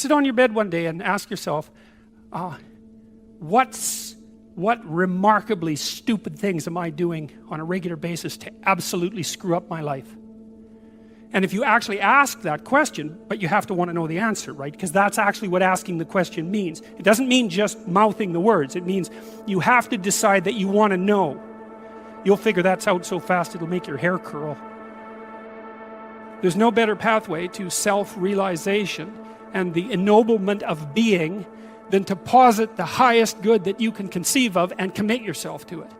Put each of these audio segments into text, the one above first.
Sit on your bed one day and ask yourself, what remarkably stupid things am I doing on a regular basis to absolutely screw up my life? And if you actually ask that question, but you have to want to know the answer, right? Because that's actually what asking the question means. It doesn't mean just mouthing the words. It means you have to decide that you want to know. You'll figure that's out so fast it'll make your hair curl. There's no better pathway to self-realization and the ennoblement of being than to posit the highest good that you can conceive of and commit yourself to it.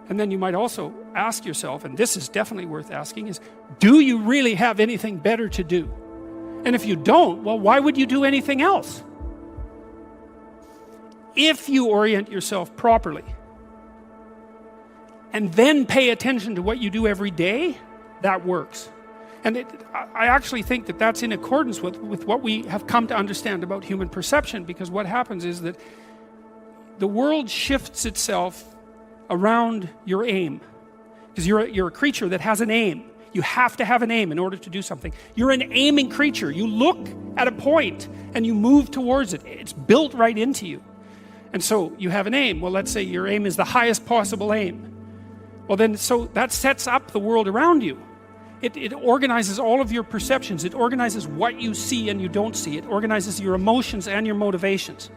And then you might also ask yourself, and this is definitely worth asking, is do you really have anything better to do? And if you don't, well, why would you do anything else? If you orient yourself properly and then pay attention to what you do every day, that works. And I actually think that that's in accordance with what we have come to understand about human perception, because what happens is that the world shifts itself around your aim, because you're a creature that has an aim. You have to have an aim in order to do something. You're an aiming creature. You look at a point and you move towards it. It's built right into you. And so you have an aim. Well, let's say your aim is the highest possible aim. Well then, so that sets up the world around you. It organizes all of your perceptions. It organizes what you see and you don't see. It organizes your emotions and your motivations.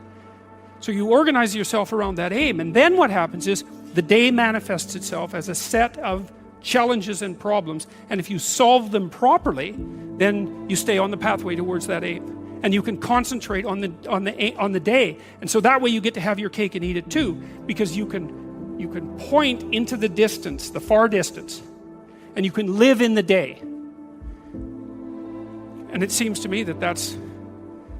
So you organize yourself around that aim, and then what happens is the day manifests itself as a set of challenges and problems, and if you solve them properly, then you stay on the pathway towards that aim, and you can concentrate on the day, and so that way you get to have your cake and eat it too, because you can point into the distance, the far distance, and you can live in the day. And it seems to me that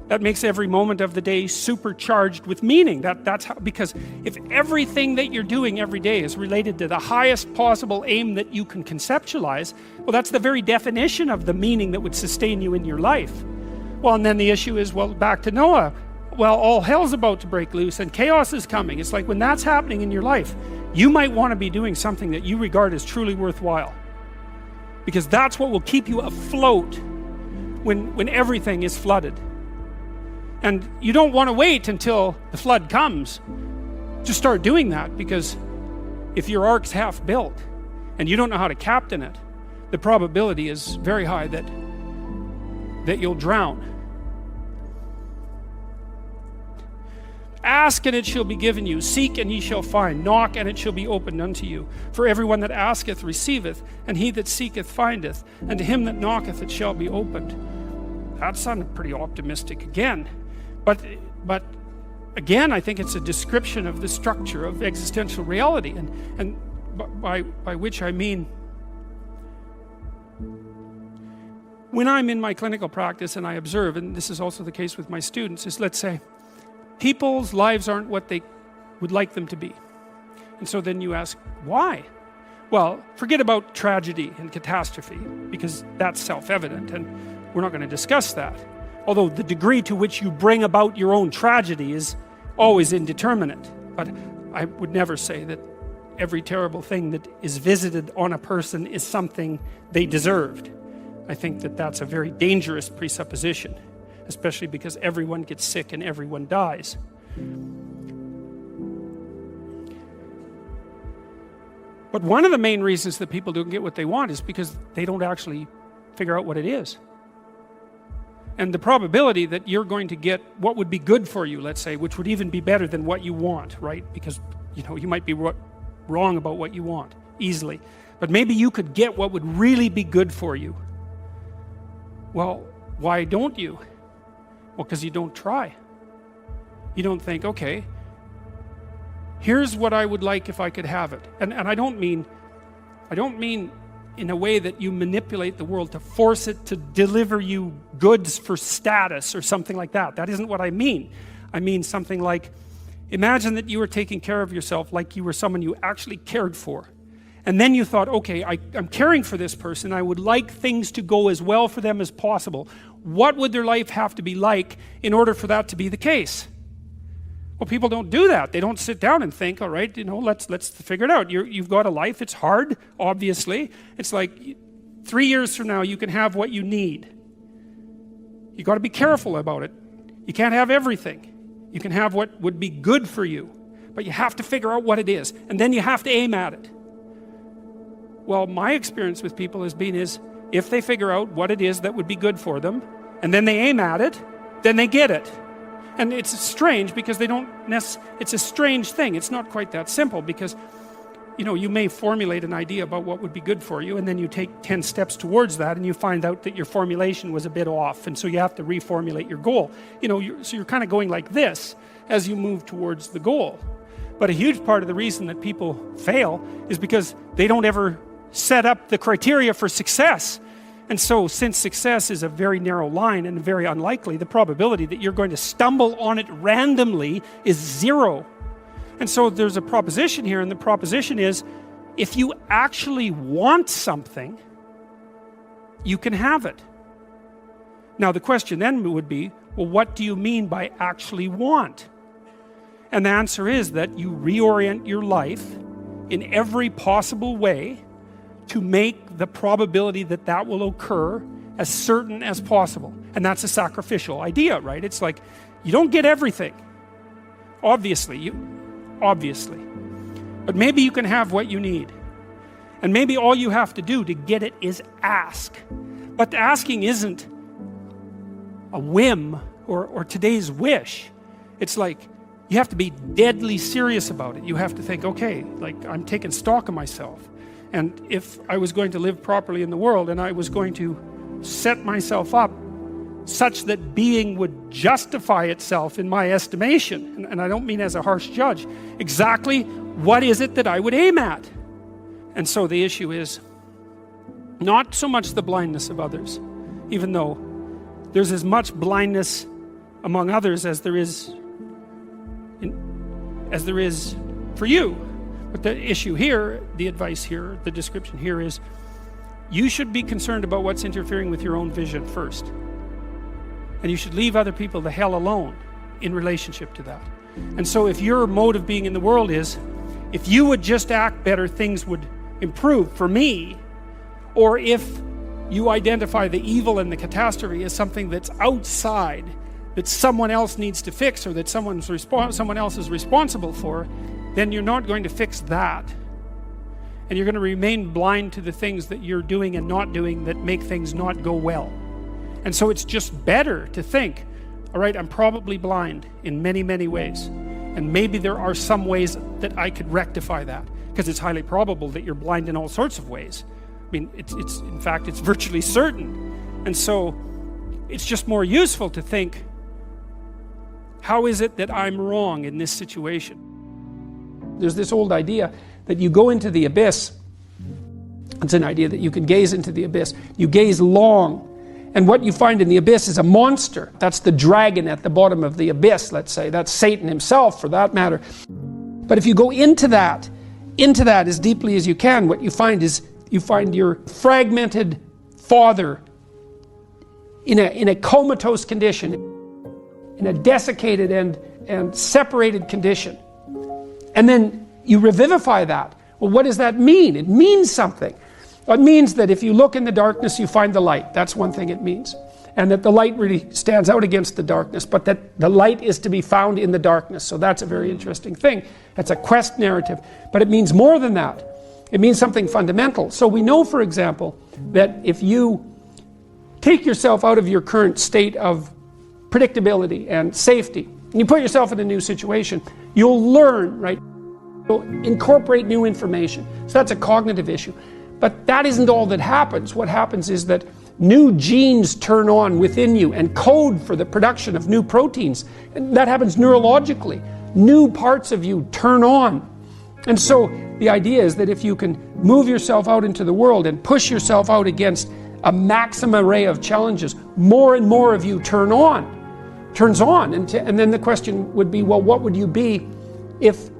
that makes every moment of the day supercharged with meaning. That's how, because if everything that you're doing every day is related to the highest possible aim that you can conceptualize, well, that's the very definition of the meaning that would sustain you in your life. Well, and then the issue is, well, back to Noah. Well, all hell's about to break loose and chaos is coming. It's like when that's happening in your life, you might want to be doing something that you regard as truly worthwhile, because that's what will keep you afloat when everything is flooded. And you don't want to wait until the flood comes to start doing that, because if your ark's half built and you don't know how to captain it, the probability is very high that you'll drown. Ask and it shall be given you. Seek and ye shall find. Knock and it shall be opened unto you. For everyone that asketh receiveth, and he that seeketh findeth, and to him that knocketh it shall be opened. That sounded pretty optimistic again. But again, I think it's a description of the structure of existential reality, and by which I mean, when I'm in my clinical practice and I observe, and this is also the case with my students, is, let's say people's lives aren't what they would like them to be, and so then you ask, why? Well, forget about tragedy and catastrophe, because that's self-evident, and we're not going to discuss that. Although the degree to which you bring about your own tragedy is always indeterminate. But I would never say that every terrible thing that is visited on a person is something they deserved. I think that that's a very dangerous presupposition, especially because everyone gets sick and everyone dies. But one of the main reasons that people don't get what they want is because they don't actually figure out what it is. And the probability that you're going to get what would be good for you, let's say, which would even be better than what you want, right? Because, you might be wrong about what you want easily. But maybe you could get what would really be good for you. Well, why don't you? Well, because you don't try. You don't think, okay, here's what I would like if I could have it. And I don't mean in a way that you manipulate the world to force it to deliver you goods for status or something like that. That isn't what I mean. I mean something like, imagine that you were taking care of yourself like you were someone you actually cared for. And then you thought, okay, I'm caring for this person. I would like things to go as well for them as possible. What would their life have to be like in order for that to be the case? Well, people don't do that. They don't sit down and think, all right, let's figure it out. You've got a life. It's hard, obviously. It's like 3 years from now, you can have what you need. You got to be careful about it. You can't have everything. You can have what would be good for you, but you have to figure out what it is, and then you have to aim at it. Well, my experience with people has been if they figure out what it is that would be good for them, and then they aim at it, then they get it. And it's strange because it's a strange thing. It's not quite that simple because, you may formulate an idea about what would be good for you, and then you take 10 steps towards that, and you find out that your formulation was a bit off, and so you have to reformulate your goal. So you're kind of going like this as you move towards the goal. But a huge part of the reason that people fail is because they don't ever set up the criteria for success. And so, since success is a very narrow line and very unlikely, the probability that you're going to stumble on it randomly is 0. And so there's a proposition here, and the proposition is, if you actually want something, you can have it. Now the question then would be, well, what do you mean by actually want? And the answer is that you reorient your life in every possible way to make the probability that that will occur as certain as possible. And that's a sacrificial idea, right? It's like, you don't get everything. Obviously. But maybe you can have what you need. And maybe all you have to do to get it is ask. But asking isn't a whim or today's wish. It's like, you have to be deadly serious about it. You have to think, okay, like I'm taking stock of myself. And if I was going to live properly in the world and I was going to set myself up such that being would justify itself in my estimation, and I don't mean as a harsh judge, exactly what is it that I would aim at? And so the issue is not so much the blindness of others, even though there's as much blindness among others as there is for you. But the issue here, the advice here, the description here is, you should be concerned about what's interfering with your own vision first. And you should leave other people the hell alone in relationship to that. And so if your mode of being in the world is, if you would just act better, things would improve for me, or if you identify the evil and the catastrophe as something that's outside, that someone else needs to fix, or that someone else is responsible for, then you're not going to fix that. And you're going to remain blind to the things that you're doing and not doing that make things not go well. And so it's just better to think, all right, I'm probably blind in many, many ways. And maybe there are some ways that I could rectify that, because it's highly probable that you're blind in all sorts of ways. I mean, in fact, it's virtually certain. And so it's just more useful to think, how is it that I'm wrong in this situation? There's this old idea that you go into the abyss. It's an idea that you can gaze into the abyss. You gaze long, and what you find in the abyss is a monster. That's the dragon at the bottom of the abyss, let's say. That's Satan himself, for that matter. But if you go into that as deeply as you can, what you find is, you find your fragmented father in a comatose condition, in a desiccated and separated condition. And then you revivify that. Well, what does that mean? It means something. It means that if you look in the darkness, you find the light. That's one thing it means. And that the light really stands out against the darkness, but that the light is to be found in the darkness. So that's a very interesting thing. That's a quest narrative. But it means more than that. It means something fundamental. So we know, for example, that if you take yourself out of your current state of predictability and safety, and you put yourself in a new situation, you'll learn, right? You'll incorporate new information. So that's a cognitive issue. But that isn't all that happens. What happens is that new genes turn on within you and code for the production of new proteins. And that happens neurologically. New parts of you turn on. And so the idea is that if you can move yourself out into the world and push yourself out against a maximum array of challenges, more and more of you turns on. And then the question would be, well, what would you be if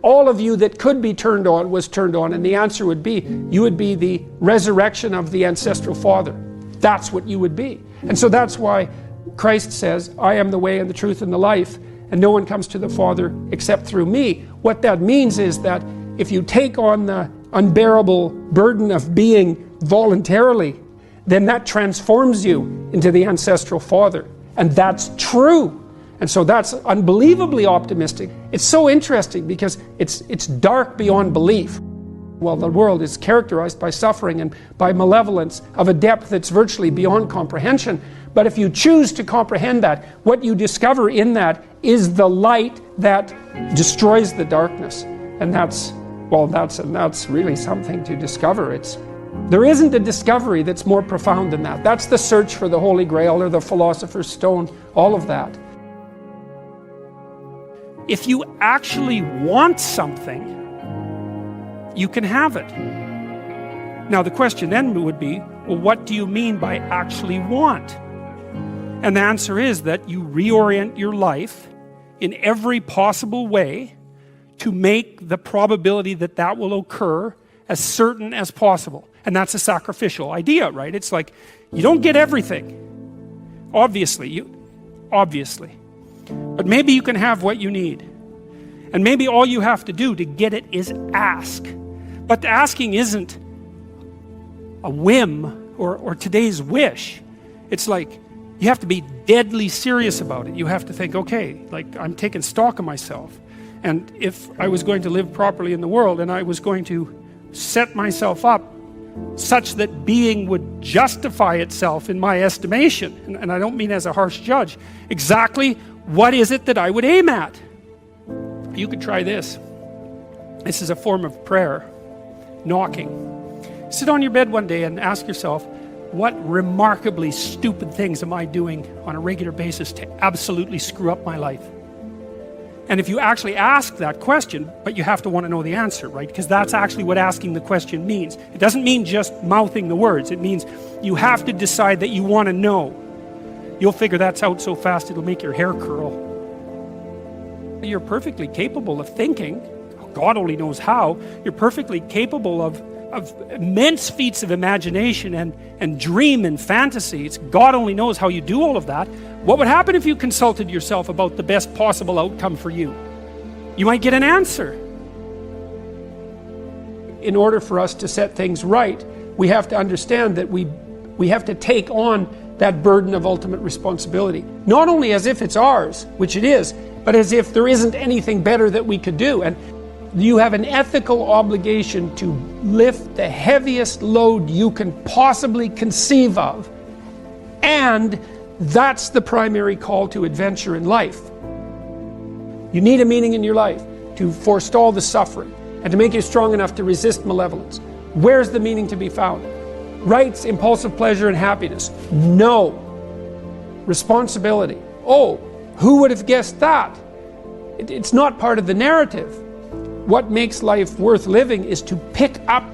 all of you that could be turned on was turned on? And the answer would be, you would be the resurrection of the ancestral father. That's what you would be. And so that's why Christ says, I am the way and the truth and the life, and no one comes to the Father except through me. What that means is that if you take on the unbearable burden of being voluntarily, then that transforms you into the ancestral father. And that's true. And so that's unbelievably optimistic. It's so interesting because it's dark beyond belief. Well, the world is characterized by suffering and by malevolence of a depth that's virtually beyond comprehension. But if you choose to comprehend that, what you discover in that is the light that destroys the darkness. And that's really something to discover. There isn't a discovery that's more profound than that. That's the search for the Holy Grail or the Philosopher's Stone, all of that. If you actually want something, you can have it. Now the question then would be, well, what do you mean by actually want? And the answer is that you reorient your life in every possible way to make the probability that that will occur as certain as possible. And that's a sacrificial idea, right? It's like, you don't get everything. Obviously. But maybe you can have what you need. And maybe all you have to do to get it is ask. But the asking isn't a whim or today's wish. It's like, you have to be deadly serious about it. You have to think, okay, like I'm taking stock of myself. And if I was going to live properly in the world and I was going to set myself up such that being would justify itself in my estimation, and I don't mean as a harsh judge, exactly what is it that I would aim at? You could try this. This is a form of prayer, knocking. Sit on your bed one day and ask yourself, what remarkably stupid things am I doing on a regular basis to absolutely screw up my life? And if you actually ask that question, but you have to want to know the answer, right? Because that's actually what asking the question means. It doesn't mean just mouthing the words. It means you have to decide that you want to know. You'll figure that's out so fast it'll make your hair curl. You're perfectly capable of thinking. God only knows how. You're perfectly capable of immense feats of imagination and dream and fantasy. God only knows how you do all of that. What would happen if you consulted yourself about the best possible outcome for you? You might get an answer. In order for us to set things right, we have to understand that we have to take on that burden of ultimate responsibility. Not only as if it's ours, which it is, but as if there isn't anything better that we could do. And you have an ethical obligation to lift the heaviest load you can possibly conceive of. And that's the primary call to adventure in life. You need a meaning in your life to forestall the suffering and to make you strong enough to resist malevolence. Where's the meaning to be found? Rights, impulsive pleasure, and happiness? No. Responsibility? Oh, who would have guessed that? It's not part of the narrative. What makes life worth living is to pick up,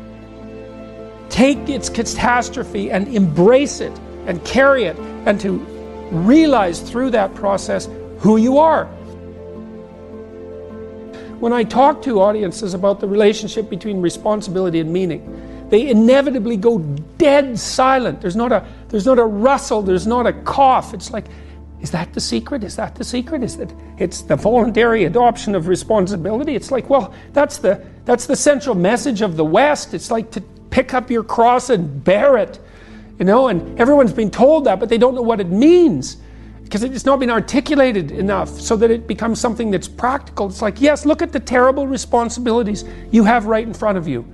take its catastrophe and embrace it and carry it, and to realize through that process who you are. When I talk to audiences about the relationship between responsibility and meaning, they inevitably go dead silent. There's not a rustle, there's not a cough. It's like, is that the secret? Is that the secret? It's the voluntary adoption of responsibility? It's like, well, that's the central message of the West. It's like to pick up your cross and bear it, and everyone's been told that, but they don't know what it means because it's not been articulated enough so that it becomes something that's practical. It's like, yes, look at the terrible responsibilities you have right in front of you.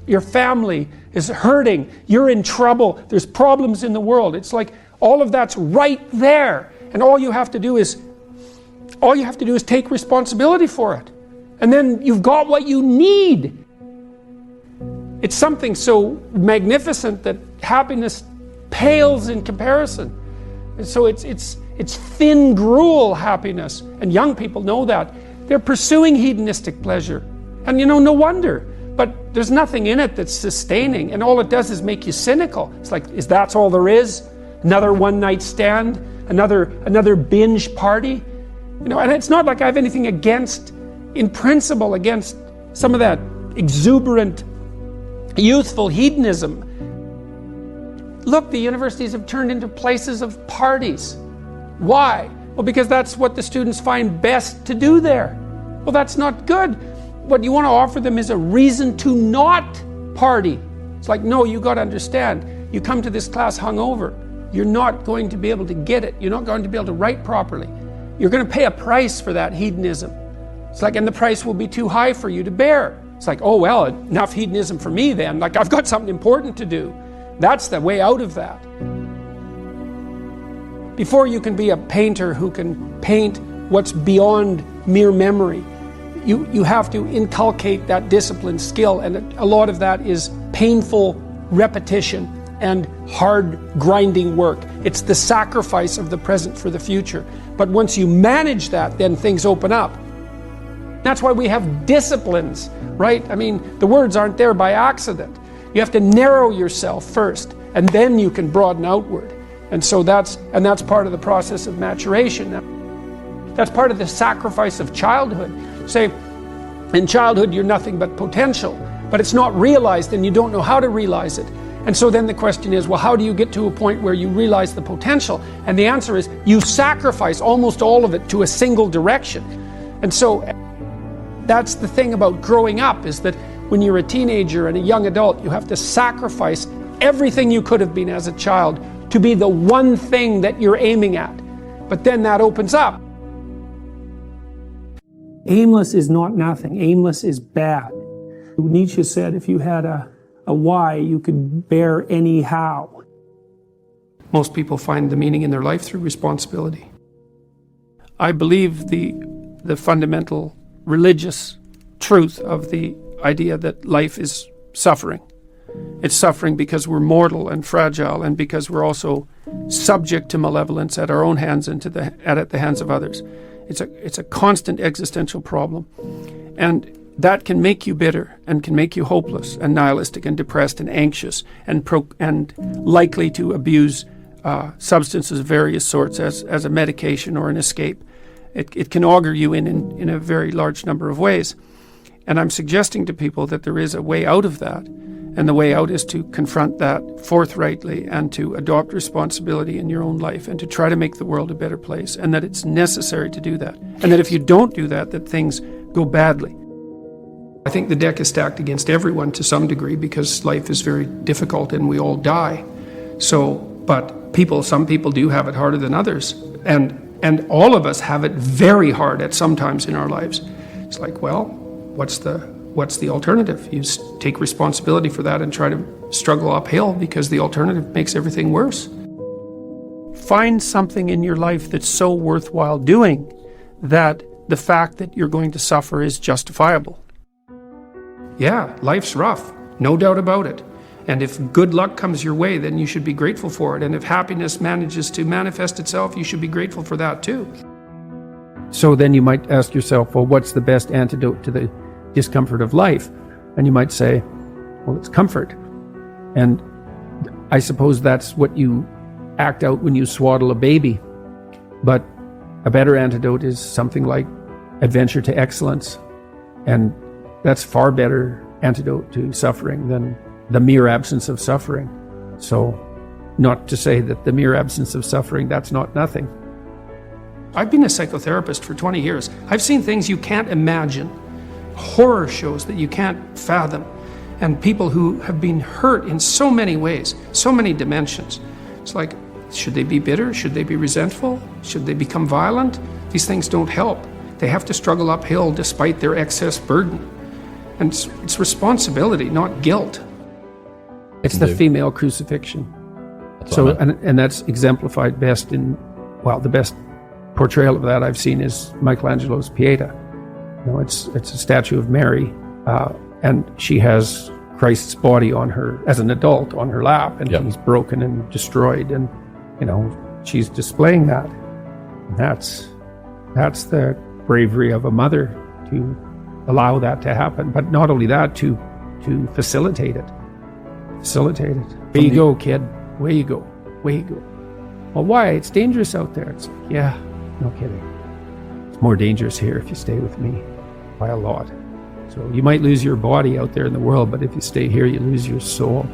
Your family is hurting. You're in trouble. There's problems in the world. It's like all of that's right there. And all you have to do is take responsibility for it. And then you've got what you need. It's something so magnificent that happiness pales in comparison. And so it's thin gruel happiness. And young people know that. They're pursuing hedonistic pleasure. And no wonder. But there's nothing in it that's sustaining. And all it does is make you cynical. It's like, is that all there is? Another one-night stand? Another binge party? And it's not like I have anything in principle, against some of that exuberant, youthful hedonism. Look, the universities have turned into places of parties. Why? Well, because that's what the students find best to do there. Well, that's not good. What you want to offer them is a reason to not party. It's like, no, you got to understand. You come to this class hungover. You're not going to be able to get it. You're not going to be able to write properly. you're going to pay a price for that hedonism. It's like, and the price will be too high for you to bear. It's like, oh well, enough hedonism for me then. Like, I've got something important to do. That's the way out of that. Before you can be a painter who can paint what's beyond mere memory, you have to inculcate that discipline, skill, and a lot of that is painful repetition and hard grinding work. It's the sacrifice of the present for the future. But once you manage that, then things open up. That's why we have disciplines, right? I mean, the words aren't there by accident. You have to narrow yourself first, and then you can broaden outward. And so that's part of the process of maturation. That's part of the sacrifice of childhood. Say, in childhood you're nothing but potential, but it's not realized and you don't know how to realize it. And so then the question is, well, how do you get to a point where you realize the potential? And the answer is, you sacrifice almost all of it to a single direction. And so that's the thing about growing up, is that when you're a teenager and a young adult, you have to sacrifice everything you could have been as a child to be the one thing that you're aiming at. But then that opens up. Aimless is not nothing. Aimless is bad. Nietzsche said if you had a why, you could bear any how. Most people find the meaning in their life through responsibility. I believe the fundamental religious truth of the idea that life is suffering. It's suffering because we're mortal and fragile, and because we're also subject to malevolence at our own hands and at the hands of others. It's a constant existential problem, and that can make you bitter and can make you hopeless and nihilistic and depressed and anxious and likely to abuse substances of various sorts as a medication or an escape. It can augur you in a very large number of ways. And I'm suggesting to people that there is a way out of that. And the way out is to confront that forthrightly and to adopt responsibility in your own life and to try to make the world a better place, and that it's necessary to do that. And that if you don't do that, that things go badly. I think the deck is stacked against everyone to some degree because life is very difficult and we all die. But some people do have it harder than others. And all of us have it very hard at some times in our lives. It's like, well, what's the alternative? You take responsibility for that and try to struggle uphill, because the alternative makes everything worse. Find something in your life that's so worthwhile doing that the fact that you're going to suffer is justifiable. Yeah, life's rough, no doubt about it. And if good luck comes your way, then you should be grateful for it. And if happiness manages to manifest itself, you should be grateful for that too. So then you might ask yourself, well, what's the best antidote to the discomfort of life? And you might say, well, it's comfort. And I suppose that's what you act out when you swaddle a baby. But a better antidote is something like adventure to excellence. And that's far better antidote to suffering than the mere absence of suffering. So, not to say that the mere absence of suffering, that's not nothing. I've been a psychotherapist for 20 years. I've seen things you can't imagine, horror shows that you can't fathom, and people who have been hurt in so many ways, so many dimensions. It's like, should they be bitter? Should they be resentful? Should they become violent? These things don't help. They have to struggle uphill despite their excess burden. And it's responsibility, not guilt. It's the female crucifixion. And that's exemplified best in, well, the best portrayal of that I've seen is Michelangelo's Pieta. It's a statue of Mary, and she has Christ's body on her, as an adult, on her lap, and he's broken and destroyed, and she's displaying that. And that's the bravery of a mother, to allow that to happen. But not only that, to facilitate it. Where you go, kid. Where you go. Well, why? It's dangerous out there. It's like, yeah, no kidding. It's more dangerous here if you stay with me, by a lot. So you might lose your body out there in the world, but if you stay here, you lose your soul.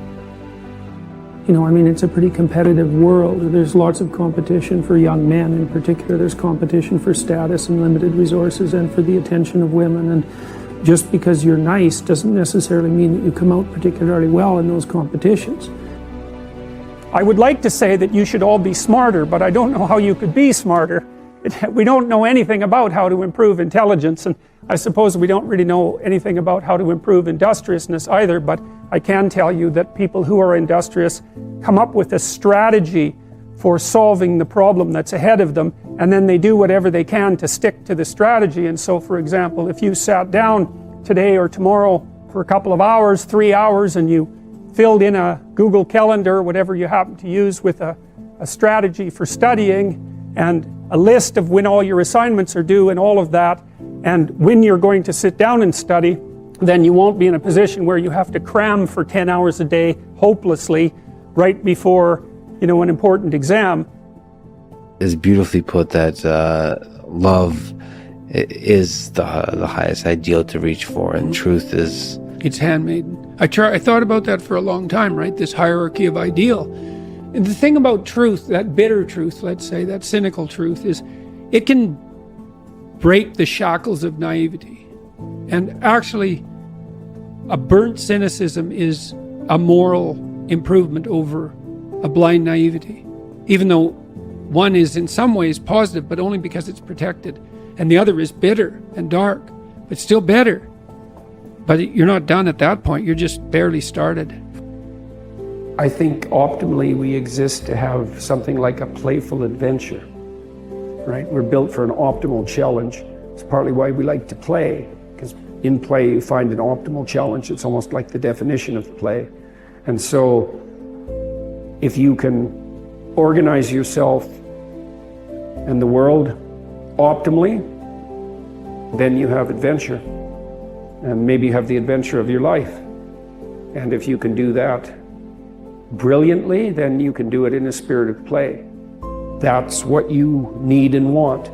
It's a pretty competitive world. There's lots of competition for young men in particular. There's competition for status and limited resources and for the attention of women. And just because you're nice doesn't necessarily mean that you come out particularly well in those competitions. I would like to say that you should all be smarter, but I don't know how you could be smarter. we don't know anything about how to improve intelligence, and I suppose we don't really know anything about how to improve industriousness either, but I can tell you that people who are industrious come up with a strategy for solving the problem that's ahead of them, and then they do whatever they can to stick to the strategy. And so, for example, if you sat down today or tomorrow for a couple of hours, 3 hours, and you filled in a Google Calendar, whatever you happen to use, with a strategy for studying and a list of when all your assignments are due and all of that, and when you're going to sit down and study, then you won't be in a position where you have to cram for 10 hours a day hopelessly right before, an important exam. It's beautifully put that love is the highest ideal to reach for, and truth is... It's handmaiden. I thought about that for a long time, right? This hierarchy of ideal. And the thing about truth, that bitter truth, let's say, that cynical truth, is it can break the shackles of naivety. And actually, a burnt cynicism is a moral improvement over a blind naivety, even though one is in some ways positive, but only because it's protected, and the other is bitter and dark, but still better. But you're not done at that point, you're just barely started. I think optimally we exist to have something like a playful adventure, right? We're built for an optimal challenge. It's partly why we like to play, because in play you find an optimal challenge. It's almost like the definition of play. And so if you can organize yourself and the world optimally, then you have adventure, and maybe you have the adventure of your life. And if you can do that brilliantly, then you can do it in a spirit of play. That's what you need and want.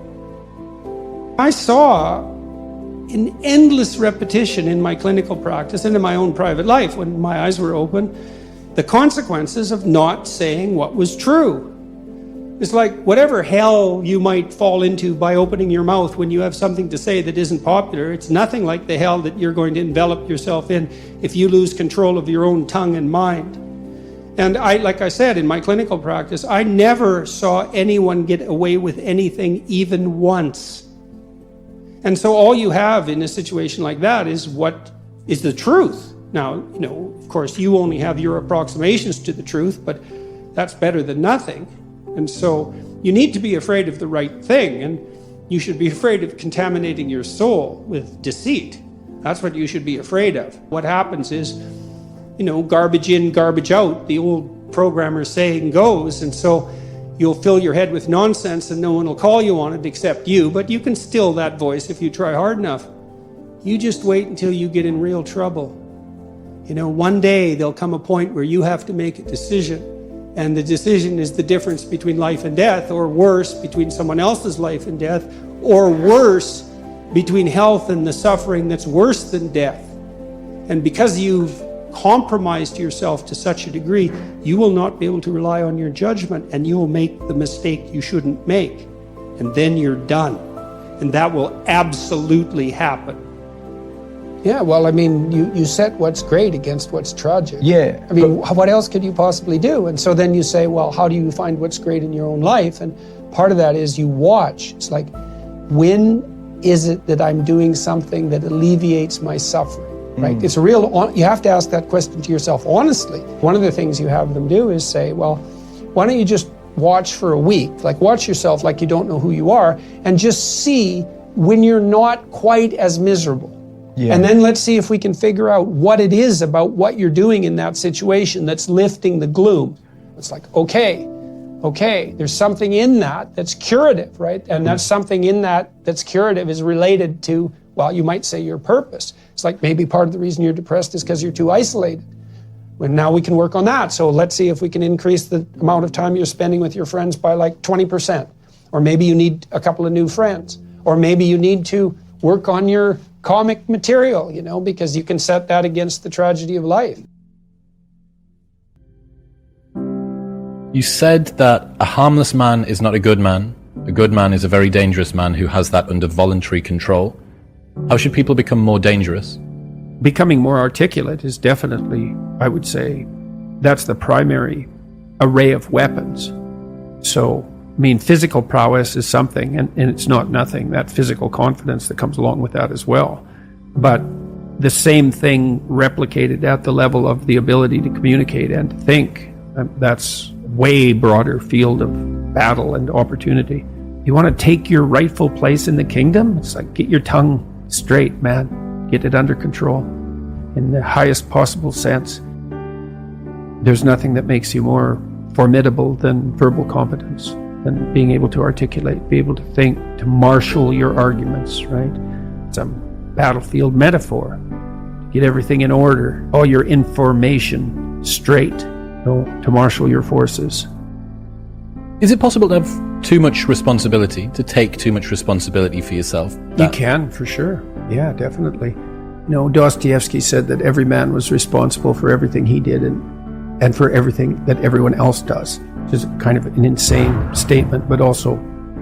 I saw in endless repetition in my clinical practice and in my own private life, when my eyes were open, the consequences of not saying what was true. It's like whatever hell you might fall into by opening your mouth when you have something to say that isn't popular, it's nothing like the hell that you're going to envelop yourself in if you lose control of your own tongue and mind. And like I said, in my clinical practice, I never saw anyone get away with anything even once. And so all you have in a situation like that is what is the truth. Now, of course, you only have your approximations to the truth, but that's better than nothing. And so you need to be afraid of the right thing, and you should be afraid of contaminating your soul with deceit. That's what you should be afraid of. What happens is, garbage in, garbage out, the old programmer saying goes, and so you'll fill your head with nonsense and no one will call you on it except you, but you can still that voice if you try hard enough. You just wait until you get in real trouble. One day there'll come a point where you have to make a decision, and the decision is the difference between life and death, or worse, between someone else's life and death, or worse, between health and the suffering that's worse than death. And because you've compromised yourself to such a degree, you will not be able to rely on your judgment, and you will make the mistake you shouldn't make. And then you're done. And that will absolutely happen. Yeah, well, you set what's great against what's tragic. Yeah. What else could you possibly do? And so then you say, well, how do you find what's great in your own life? And part of that is you watch. It's like, when is it that I'm doing something that alleviates my suffering, right? It's you have to ask that question to yourself honestly. One of the things you have them do is say, well, why don't you just watch for a week? Like, watch yourself like you don't know who you are, and just see when you're not quite as miserable. Yeah. And then let's see if we can figure out what it is about what you're doing in that situation that's lifting the gloom. It's like, okay, there's something in that that's curative, right? And that's something in that's curative is related to, well, you might say your purpose. It's like maybe part of the reason you're depressed is because you're too isolated. Well, now we can work on that. So let's see if we can increase the amount of time you're spending with your friends by like 20%. Or maybe you need a couple of new friends. Or maybe you need to work on your comic material, because you can set that against the tragedy of life. You said that a harmless man is not a good man. A good man is a very dangerous man who has that under voluntary control. How should people become more dangerous? Becoming more articulate is definitely, I would say, that's the primary array of weapons. So I mean, physical prowess is something, and it's not nothing, that physical confidence that comes along with that as well. But the same thing replicated at the level of the ability to communicate and to think, that's way broader field of battle and opportunity. You want to take your rightful place in the kingdom? It's like, get your tongue straight, man. Get it under control in the highest possible sense. There's nothing that makes you more formidable than verbal competence, than being able to articulate, be able to think, to marshal your arguments, right? It's a battlefield metaphor. Get everything in order, all your information straight, to marshal your forces. Is it possible to have too much responsibility, to take too much responsibility for yourself? You can, for sure. Yeah, definitely. Dostoevsky said that every man was responsible for everything he did and for everything that everyone else does, which is kind of an insane statement, but also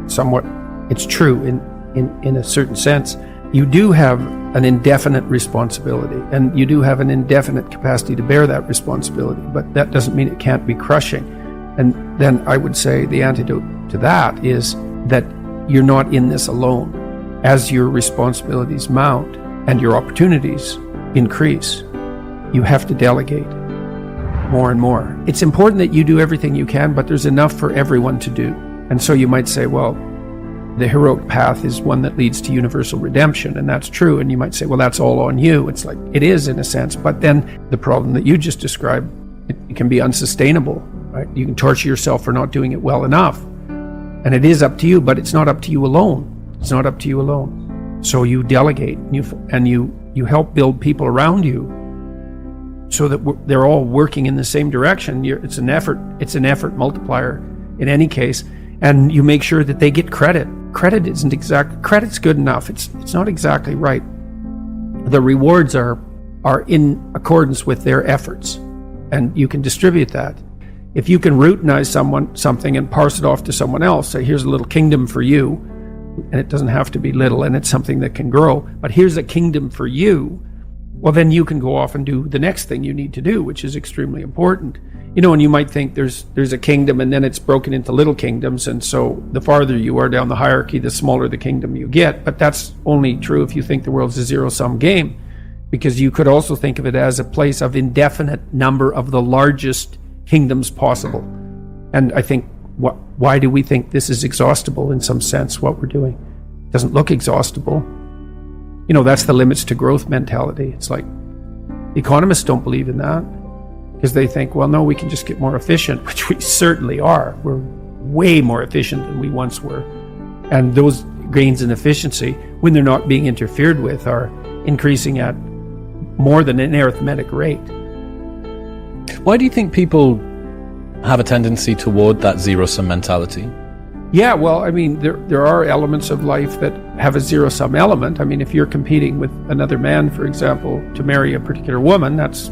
somewhat, it's true in a certain sense. You do have an indefinite responsibility, and you do have an indefinite capacity to bear that responsibility, but that doesn't mean it can't be crushing. And then I would say the antidote to that is that you're not in this alone. As your responsibilities mount and your opportunities increase, you have to delegate more and more. It's important that you do everything you can, but there's enough for everyone to do. And so you might say, well, the heroic path is one that leads to universal redemption, and that's true. And you might say, well, that's all on you. It's like, it is in a sense, but then the problem that you just described, it can be unsustainable, right? You can torture yourself for not doing it well enough. And it is up to you, but it's not up to you alone. It's not up to you alone. So you delegate, and you help build people around you so that they're all working in the same direction. It's an effort multiplier in any case. And you make sure that they get credit. Credit's good enough. It's not exactly right. The rewards are in accordance with their efforts, and you can distribute that. If you can routinize something and parse it off to someone else, say, here's a little kingdom for you, and it doesn't have to be little, and it's something that can grow, but here's a kingdom for you, well, then you can go off and do the next thing you need to do, which is extremely important. And you might think there's a kingdom, and then it's broken into little kingdoms, and so the farther you are down the hierarchy, the smaller the kingdom you get. But that's only true if you think the world's a zero-sum game, because you could also think of it as a place of indefinite number of the largest kingdoms possible. And I think, why do we think this is exhaustible in some sense, what we're doing? It doesn't look exhaustible. That's the limits to growth mentality. It's like, economists don't believe in that, because they think, well, no, we can just get more efficient, which we certainly are. We're way more efficient than we once were. And those gains in efficiency, when they're not being interfered with, are increasing at more than an arithmetic rate. Why do you think people have a tendency toward that zero-sum mentality? Yeah, well, I mean, there are elements of life that have a zero-sum element. I mean, if you're competing with another man, for example, to marry a particular woman, that's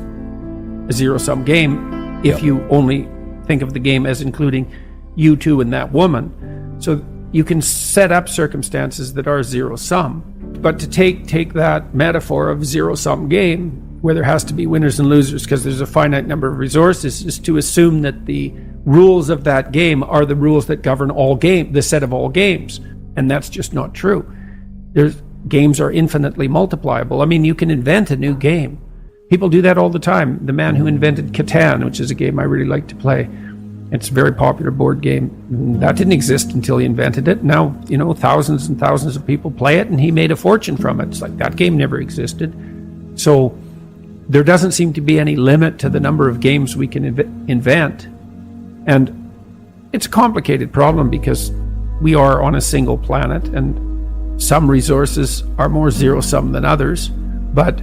a zero-sum game if you only think of the game as including you two and that woman. So you can set up circumstances that are zero-sum. But to take that metaphor of zero-sum game, where there has to be winners and losers because there's a finite number of resources, is to assume that the rules of that game are the rules that govern the set of all games. And that's just not true. Games are infinitely multipliable. I mean, you can invent a new game. People do that all the time. The man who invented Catan, which is a game I really like to play, it's a very popular board game. That didn't exist until he invented it. Now, thousands and thousands of people play it, and he made a fortune from it. It's like that game never existed. So there doesn't seem to be any limit to the number of games we can invent. And it's a complicated problem because we are on a single planet, and some resources are more zero-sum than others, but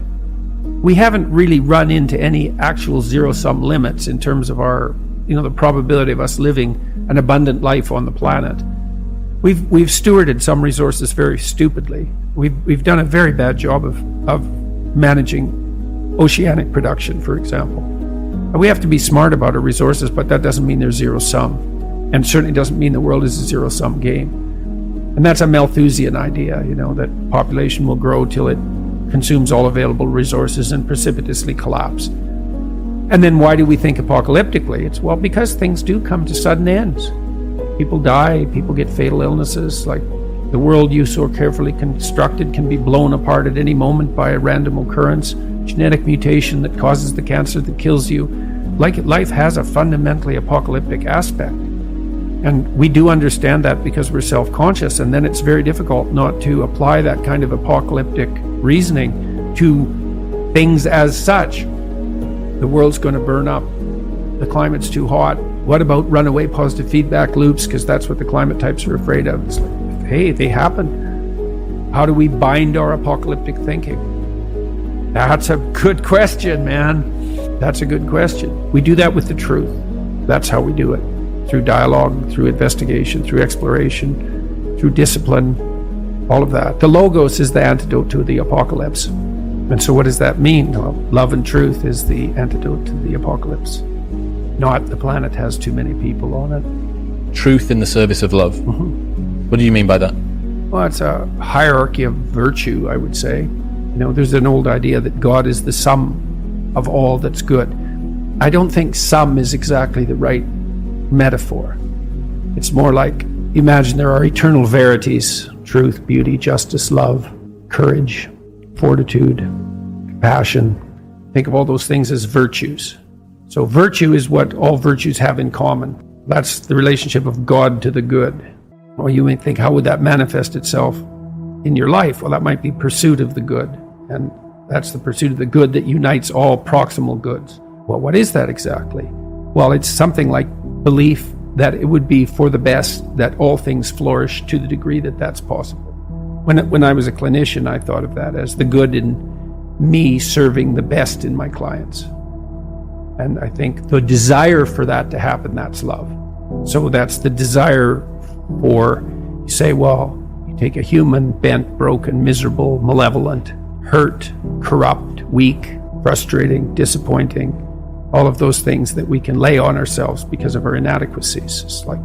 we haven't really run into any actual zero-sum limits in terms of our, the probability of us living an abundant life on the planet. We've stewarded some resources very stupidly. We've done a very bad job of managing oceanic production, for example. We have to be smart about our resources, but that doesn't mean they're zero-sum, and certainly doesn't mean the world is a zero-sum game. And that's a Malthusian idea, that population will grow till it consumes all available resources and precipitously collapse. And then why do we think apocalyptically? It's, well, because things do come to sudden ends. People die, people get fatal illnesses. Like, the world you so carefully constructed can be blown apart at any moment by a random occurrence, genetic mutation that causes the cancer that kills you. Like, life has a fundamentally apocalyptic aspect. And we do understand that because we're self-conscious, and then it's very difficult not to apply that kind of apocalyptic reasoning to things as such. The world's going to burn up. The climate's too hot. What about runaway positive feedback loops? Because that's what the climate types are afraid of. It's like, hey, they happen. How do we bind our apocalyptic thinking? That's a good question, man. That's a good question. We do that with the truth. That's how we do it. Through dialogue, through investigation, through exploration, through discipline, all of that. The Logos is the antidote to the apocalypse. And so what does that mean? Well, love and truth is the antidote to the apocalypse. Not the planet has too many people on it. Truth in the service of love. Mm-hmm. What do you mean by that? Well, it's a hierarchy of virtue, I would say. You know, there's an old idea that God is the sum of all that's good. I don't think sum is exactly the right metaphor. It's more like, imagine there are eternal verities: truth, beauty, justice, love, courage, fortitude, compassion. Think of all those things as virtues. So virtue is what all virtues have in common. That's the relationship of God to the good. Well, you may think, how would that manifest itself in your life? Well, that might be pursuit of the good. And that's the pursuit of the good that unites all proximal goods. Well, what is that exactly? Well, it's something like belief that it would be for the best that all things flourish to the degree that that's possible. When I was a clinician, I thought of that as the good in me serving the best in my clients. And I think the desire for that to happen, that's love. So that's the desire for, you say, well, you take a human, bent, broken, miserable, malevolent, hurt, corrupt, weak, frustrating, disappointing, all of those things that we can lay on ourselves because of our inadequacies. It's like,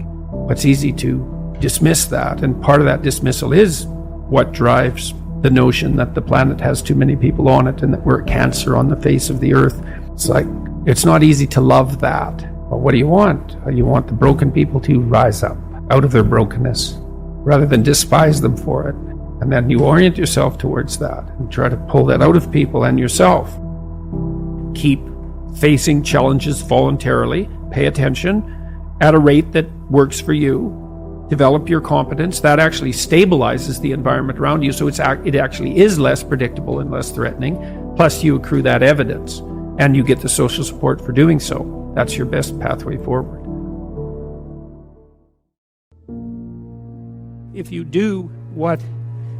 it's easy to dismiss that. And part of that dismissal is what drives the notion that the planet has too many people on it and that we're a cancer on the face of the earth. It's like, it's not easy to love that. But what do you want? You want the broken people to rise up out of their brokenness rather than despise them for it. And then you orient yourself towards that and try to pull that out of people and yourself. Keep facing challenges voluntarily. Pay attention at a rate that works for you. Develop your competence. That actually stabilizes the environment around you, so it actually is less predictable and less threatening. Plus, you accrue that evidence, and you get the social support for doing so. That's your best pathway forward. If you do what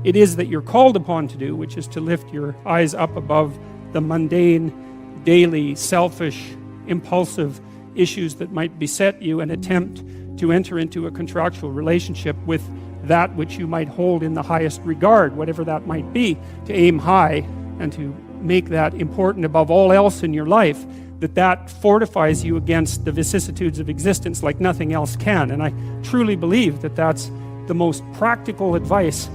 it is that you're called upon to do, which is to lift your eyes up above the mundane, daily, selfish, impulsive issues that might beset you, and attempt to enter into a contractual relationship with that which you might hold in the highest regard, whatever that might be, to aim high and to make that important above all else in your life, that fortifies you against the vicissitudes of existence like nothing else can. And I truly believe that that's the most practical advice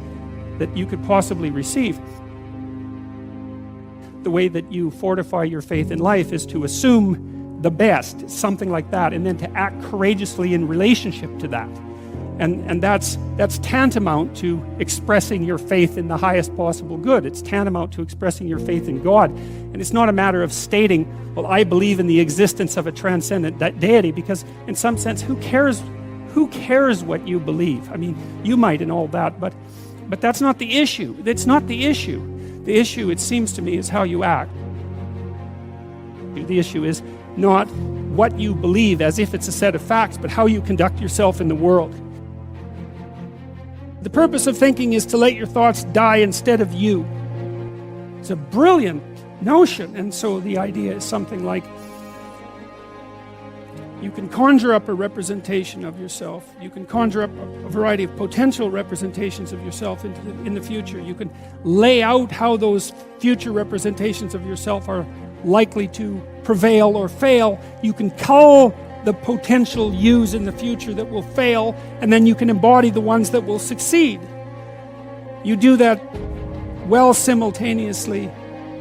that you could possibly receive. The way that you fortify your faith in life is to assume the best, something like that, and then to act courageously in relationship to that. And that's tantamount to expressing your faith in the highest possible good. It's tantamount to expressing your faith in God. And it's not a matter of stating, well, I believe in the existence of a transcendent deity, because in some sense, who cares what you believe? I mean, you might and all that, but that's not the issue. It's not the issue. The issue, it seems to me, is how you act. The issue is not what you believe as if it's a set of facts, but how you conduct yourself in the world. The purpose of thinking is to let your thoughts die instead of you. It's a brilliant notion, and so the idea is something like, you can conjure up a representation of yourself. You can conjure up a variety of potential representations of yourself in the future. You can lay out how those future representations of yourself are likely to prevail or fail. You can cull the potential yous in the future that will fail, and then you can embody the ones that will succeed. You do that well simultaneously,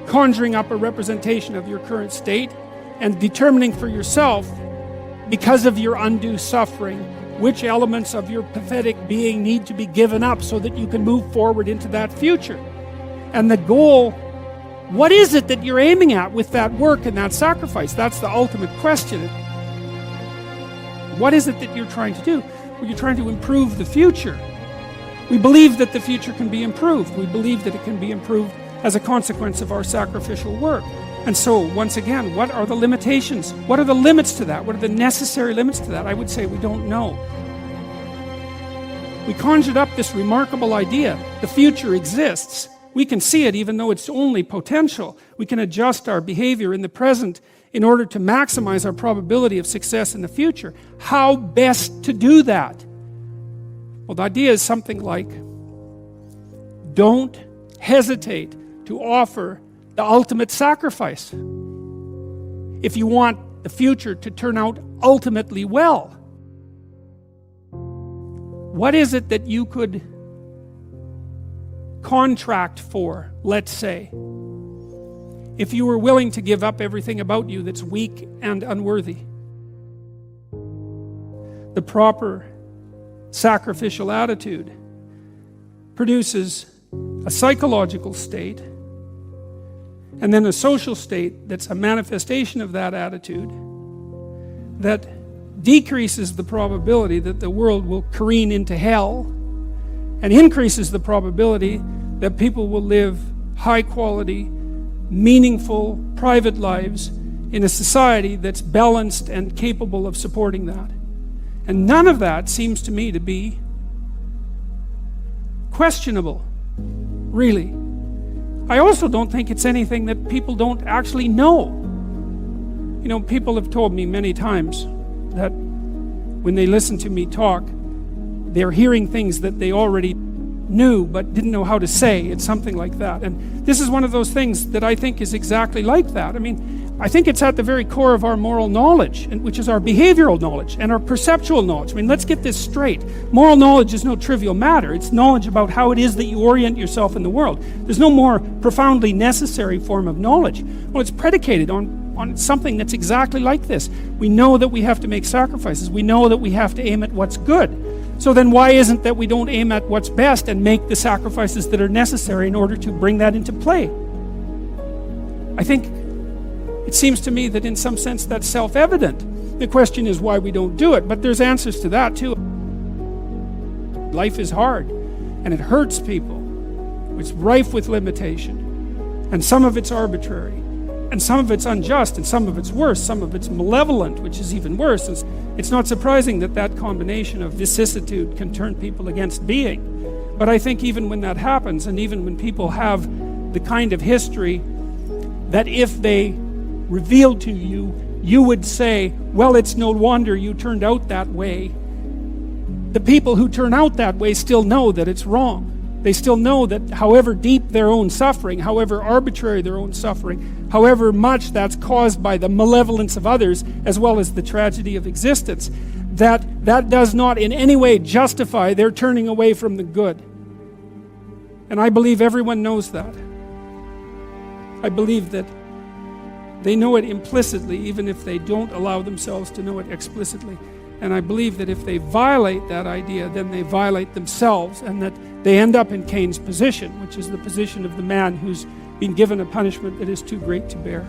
conjuring up a representation of your current state and determining for yourself, because of your undue suffering, which elements of your pathetic being need to be given up so that you can move forward into that future. And the goal, what is it that you're aiming at with that work and that sacrifice? That's the ultimate question. What is it that you're trying to do? Well, you're trying to improve the future. We believe that the future can be improved. We believe that it can be improved as a consequence of our sacrificial work. And so, once again, what are the limitations? What are the limits to that? What are the necessary limits to that? I would say we don't know. We conjured up this remarkable idea. The future exists. We can see it even though it's only potential. We can adjust our behavior in the present in order to maximize our probability of success in the future. How best to do that? Well, the idea is something like, don't hesitate to offer the ultimate sacrifice if you want the future to turn out ultimately well. What is it that you could contract for, let's say, if you were willing to give up everything about you that's weak and unworthy? The proper sacrificial attitude produces a psychological state and then a social state that's a manifestation of that attitude that decreases the probability that the world will careen into hell and increases the probability that people will live high quality, meaningful, private lives in a society that's balanced and capable of supporting that. And none of that seems to me to be questionable, really. I also don't think it's anything that people don't actually know. You know, people have told me many times that when they listen to me talk, they're hearing things that they already knew but didn't know how to say. It's something like that. And this is one of those things that I think is exactly like that. I mean, I think it's at the very core of our moral knowledge, which is our behavioral knowledge and our perceptual knowledge. I mean, let's get this straight. Moral knowledge is no trivial matter. It's knowledge about how it is that you orient yourself in the world. There's no more profoundly necessary form of knowledge. Well, it's predicated on something that's exactly like this. We know that we have to make sacrifices. We know that we have to aim at what's good. So then why isn't that we don't aim at what's best and make the sacrifices that are necessary in order to bring that into play? I think it seems to me that in some sense that's self-evident. The question is why we don't do it, but there's answers to that too. Life is hard and it hurts people. It's rife with limitation, and some of it's arbitrary, and some of it's unjust, and some of it's worse, some of it's malevolent, which is even worse. It's not surprising that that combination of vicissitude can turn people against being. But I think even when that happens, and even when people have the kind of history that if they revealed to you, you would say, well, it's no wonder you turned out that way. The people who turn out that way still know that it's wrong. They still know that however deep their own suffering, however arbitrary their own suffering, however much that's caused by the malevolence of others as well as the tragedy of existence, that does not in any way justify their turning away from the good. And I believe everyone knows that. I believe that they know it implicitly, even if they don't allow themselves to know it explicitly. And I believe that if they violate that idea, then they violate themselves, and that they end up in Cain's position, which is the position of the man who's been given a punishment that is too great to bear.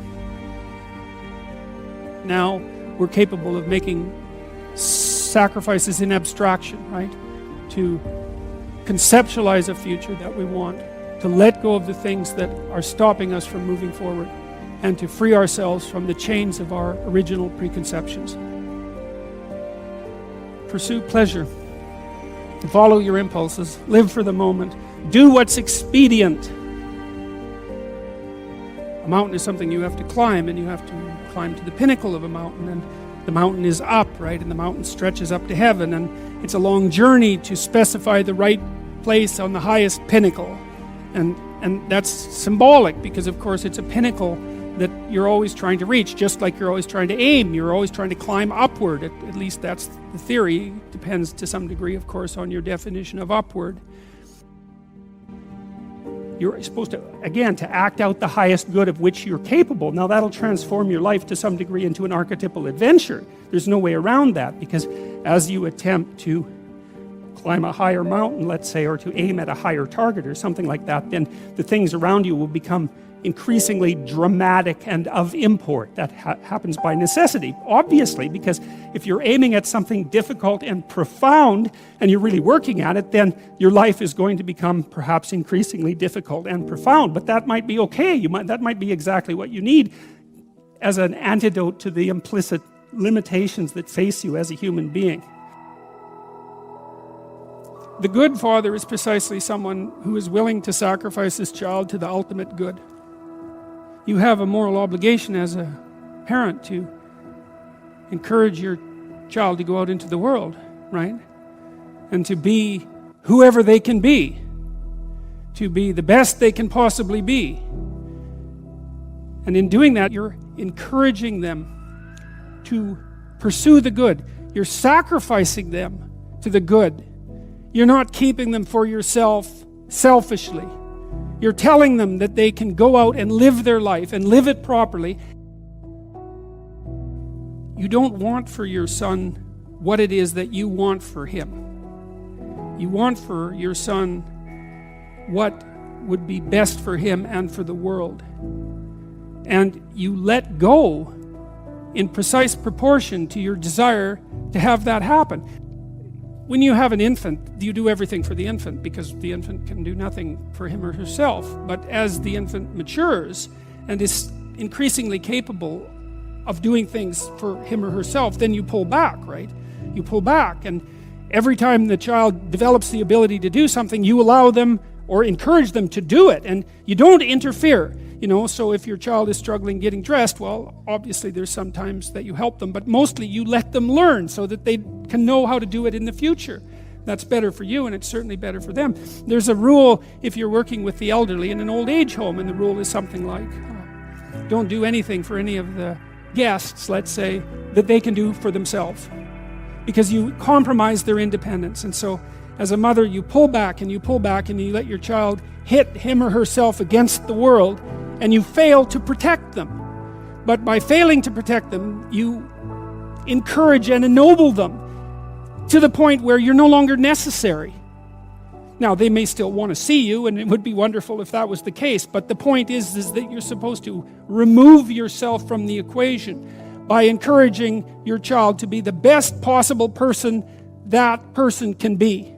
Now we're capable of making sacrifices in abstraction, right? To conceptualize a future that we want, to let go of the things that are stopping us from moving forward, and to free ourselves from the chains of our original preconceptions. Pursue pleasure. Follow your impulses. Live for the moment. Do what's expedient. A mountain is something you have to climb, and you have to climb to the pinnacle of a mountain, and the mountain is up, right? And the mountain stretches up to heaven, and it's a long journey to specify the right place on the highest pinnacle. And that's symbolic because, of course, it's a pinnacle that you're always trying to reach, just like you're always trying to aim. You're always trying to climb upward. At least that's the theory. Depends to some degree, of course, on your definition of upward. You're supposed to, again, to act out the highest good of which you're capable. Now that'll transform your life to some degree into an archetypal adventure. There's no way around that, because as you attempt to climb a higher mountain, let's say, or to aim at a higher target or something like that, then the things around you will become increasingly dramatic and of import. That happens by necessity, obviously, because if you're aiming at something difficult and profound and you're really working at it, then your life is going to become perhaps increasingly difficult and profound. But that might be okay. That might be exactly what you need as an antidote to the implicit limitations that face you as a human being. The good father is precisely someone who is willing to sacrifice his child to the ultimate good. You have a moral obligation as a parent to encourage your child to go out into the world, right? And to be whoever they can be, to be the best they can possibly be. And in doing that, you're encouraging them to pursue the good. You're sacrificing them to the good. You're not keeping them for yourself selfishly. You're telling them that they can go out and live their life and live it properly. You don't want for your son what it is that you want for him. You want for your son what would be best for him and for the world. And you let go in precise proportion to your desire to have that happen. When you have an infant, you do everything for the infant because the infant can do nothing for him or herself. But as the infant matures and is increasingly capable of doing things for him or herself, then you pull back, right? You pull back, and every time the child develops the ability to do something, you allow them or encourage them to do it, and you don't interfere. So if your child is struggling getting dressed, well, obviously there's some times that you help them, but mostly you let them learn so that they can know how to do it in the future. That's better for you, and it's certainly better for them. There's a rule if you're working with the elderly in an old age home, and the rule is something like, don't do anything for any of the guests, let's say, that they can do for themselves, because you compromise their independence. And so as a mother, you pull back and you let your child hit him or herself against the world, and you fail to protect them. But by failing to protect them, you encourage and ennoble them to the point where you're no longer necessary. Now, they may still want to see you, and it would be wonderful if that was the case, but the point is that you're supposed to remove yourself from the equation by encouraging your child to be the best possible person that person can be.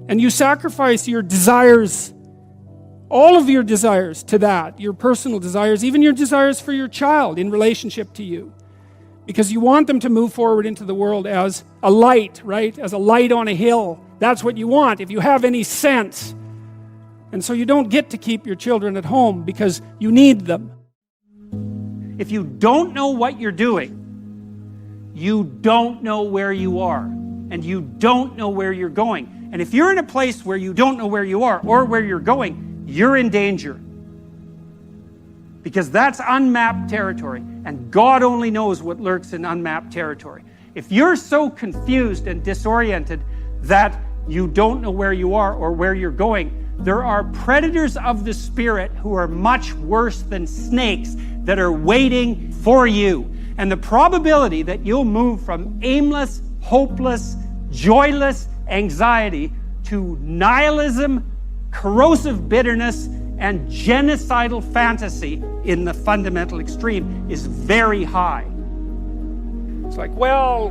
And you sacrifice your desires, all of your desires, to that, your personal desires, even your desires for your child in relationship to you. Because you want them to move forward into the world as a light, right? As a light on a hill. That's what you want, if you have any sense. And so you don't get to keep your children at home because you need them. If you don't know what you're doing, you don't know where you are, and you don't know where you're going. And if you're in a place where you don't know where you are or where you're going, you're in danger. Because that's unmapped territory, and God only knows what lurks in unmapped territory. If you're so confused and disoriented that you don't know where you are or where you're going, there are predators of the spirit who are much worse than snakes that are waiting for you. And the probability that you'll move from aimless, hopeless, joyless anxiety to nihilism, corrosive bitterness, and genocidal fantasy in the fundamental extreme is very high. It's like, well,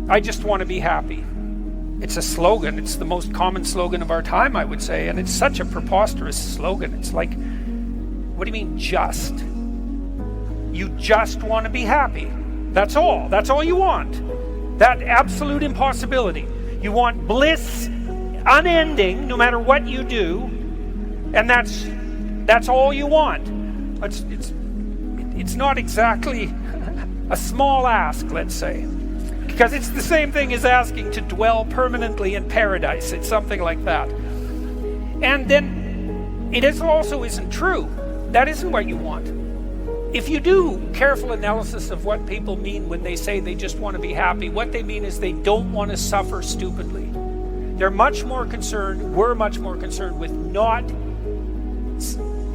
I just want to be happy. It's a slogan. It's the most common slogan of our time, I would say, and it's such a preposterous slogan. It's like, what do you mean just? You just want to be happy. That's all. That's all you want. That absolute impossibility. You want bliss unending no matter what you do, and that's all you want. It's not exactly a small ask, let's say, because it's the same thing as asking to dwell permanently in paradise. It's something like that. And then it also isn't true. That isn't what you want. If you do careful analysis of what people mean when they say they just want to be happy, what they mean is they don't want to suffer stupidly. We're much more concerned with not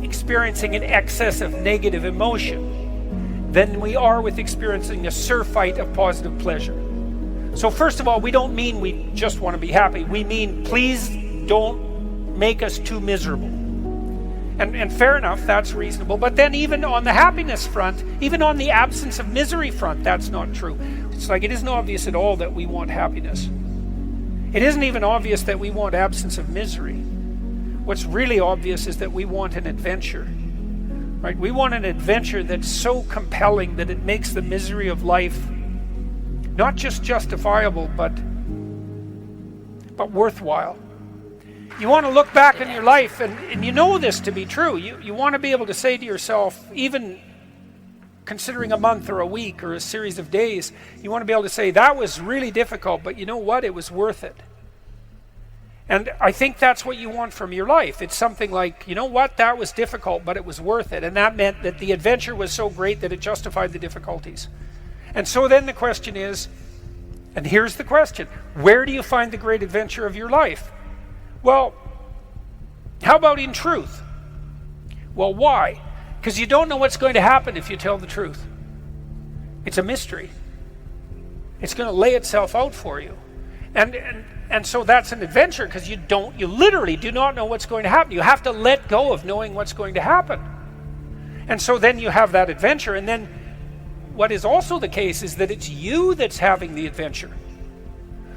experiencing an excess of negative emotion than we are with experiencing a surfeit of positive pleasure. So first of all, we don't mean we just want to be happy. We mean, please don't make us too miserable. And fair enough, that's reasonable. But then even on the happiness front, even on the absence of misery front, that's not true. It's like it isn't obvious at all that we want happiness. It isn't even obvious that we want absence of misery. What's really obvious is that we want an adventure. Right? We want an adventure that's so compelling that it makes the misery of life not just justifiable, but worthwhile. You want to look back on your life, and you know this to be true. You want to be able to say to yourself, even considering a month or a week or a series of days, you want to be able to say, that was really difficult, but you know what? It was worth it. And I think that's what you want from your life. It's something like, you know what? That was difficult, but it was worth it. And that meant that the adventure was so great that it justified the difficulties. And so then the question is, and here's the question, where do you find the great adventure of your life? Well, how about in truth? Well, why? Because you don't know what's going to happen if you tell the truth. It's a mystery. It's going to lay itself out for you. And so that's an adventure, because you literally do not know what's going to happen. You have to let go of knowing what's going to happen. And so then you have that adventure, and then what is also the case is that it's you that's having the adventure.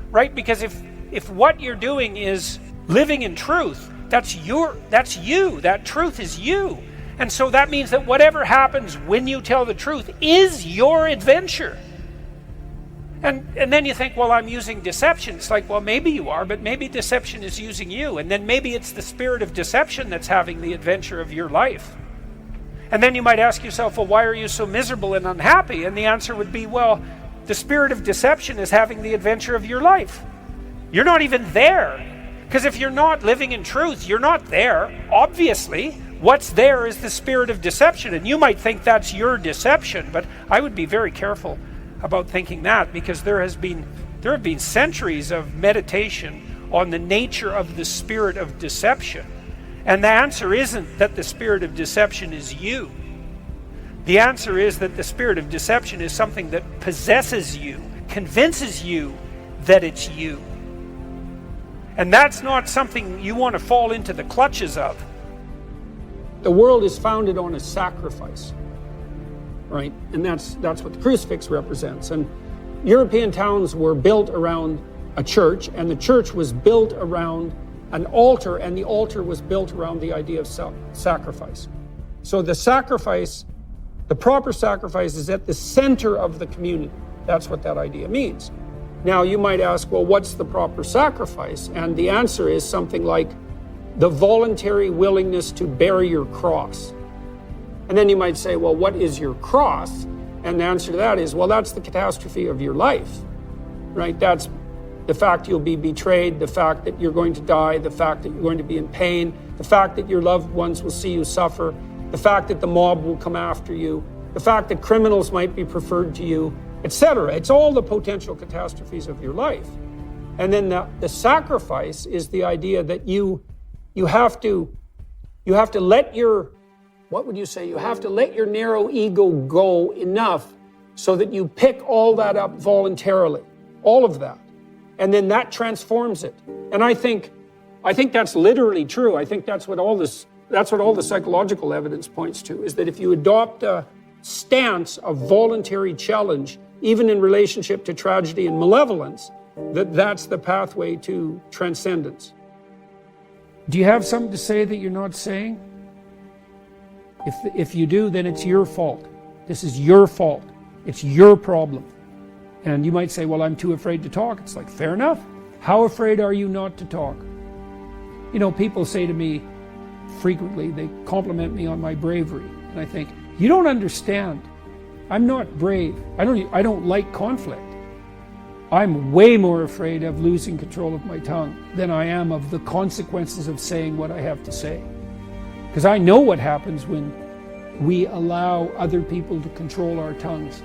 Right? Because if what you're doing is living in truth, that's you. That truth is you. And so that means that whatever happens when you tell the truth is your adventure. And then you think, well, I'm using deception. It's like, well, maybe you are, but maybe deception is using you. And then maybe it's the spirit of deception that's having the adventure of your life. And then you might ask yourself, well, why are you so miserable and unhappy? And the answer would be, well, the spirit of deception is having the adventure of your life. You're not even there. Because if you're not living in truth, you're not there. Obviously, what's there is the spirit of deception. And you might think that's your deception, but I would be very careful about thinking that, because there have been centuries of meditation on the nature of the spirit of deception. And the answer isn't that the spirit of deception is you. The answer is that the spirit of deception is something that possesses you, convinces you that it's you. And that's not something you want to fall into the clutches of. The world is founded on a sacrifice, right? And that's what the crucifix represents. And European towns were built around a church, and the church was built around an altar, and the altar was built around the idea of sacrifice. So the sacrifice, the proper sacrifice, is at the center of the community. That's what that idea means. Now, you might ask, well, what's the proper sacrifice? And the answer is something like the voluntary willingness to bear your cross. And then you might say, well, what is your cross? And the answer to that is, well, that's the catastrophe of your life, right? That's the fact you'll be betrayed, the fact that you're going to die, the fact that you're going to be in pain, the fact that your loved ones will see you suffer, the fact that the mob will come after you, the fact that criminals might be preferred to you, etc. It's all the potential catastrophes of your life. And then the sacrifice is the idea that you have to let your, what would you say? You have to let your narrow ego go enough so that you pick all that up voluntarily, all of that. And then that transforms it. And I think that's literally true. I think that's what all the psychological evidence points to, is that if you adopt a stance of voluntary challenge, even in relationship to tragedy and malevolence, that's the pathway to transcendence. Do you have something to say that you're not saying? If you do, then it's your fault. This is your fault. It's your problem. And you might say, well, I'm too afraid to talk. It's like, fair enough. How afraid are you not to talk? You know, people say to me frequently, they compliment me on my bravery. And I think, you don't understand. I'm not brave. I don't like conflict. I'm way more afraid of losing control of my tongue than I am of the consequences of saying what I have to say. Because I know what happens when we allow other people to control our tongues.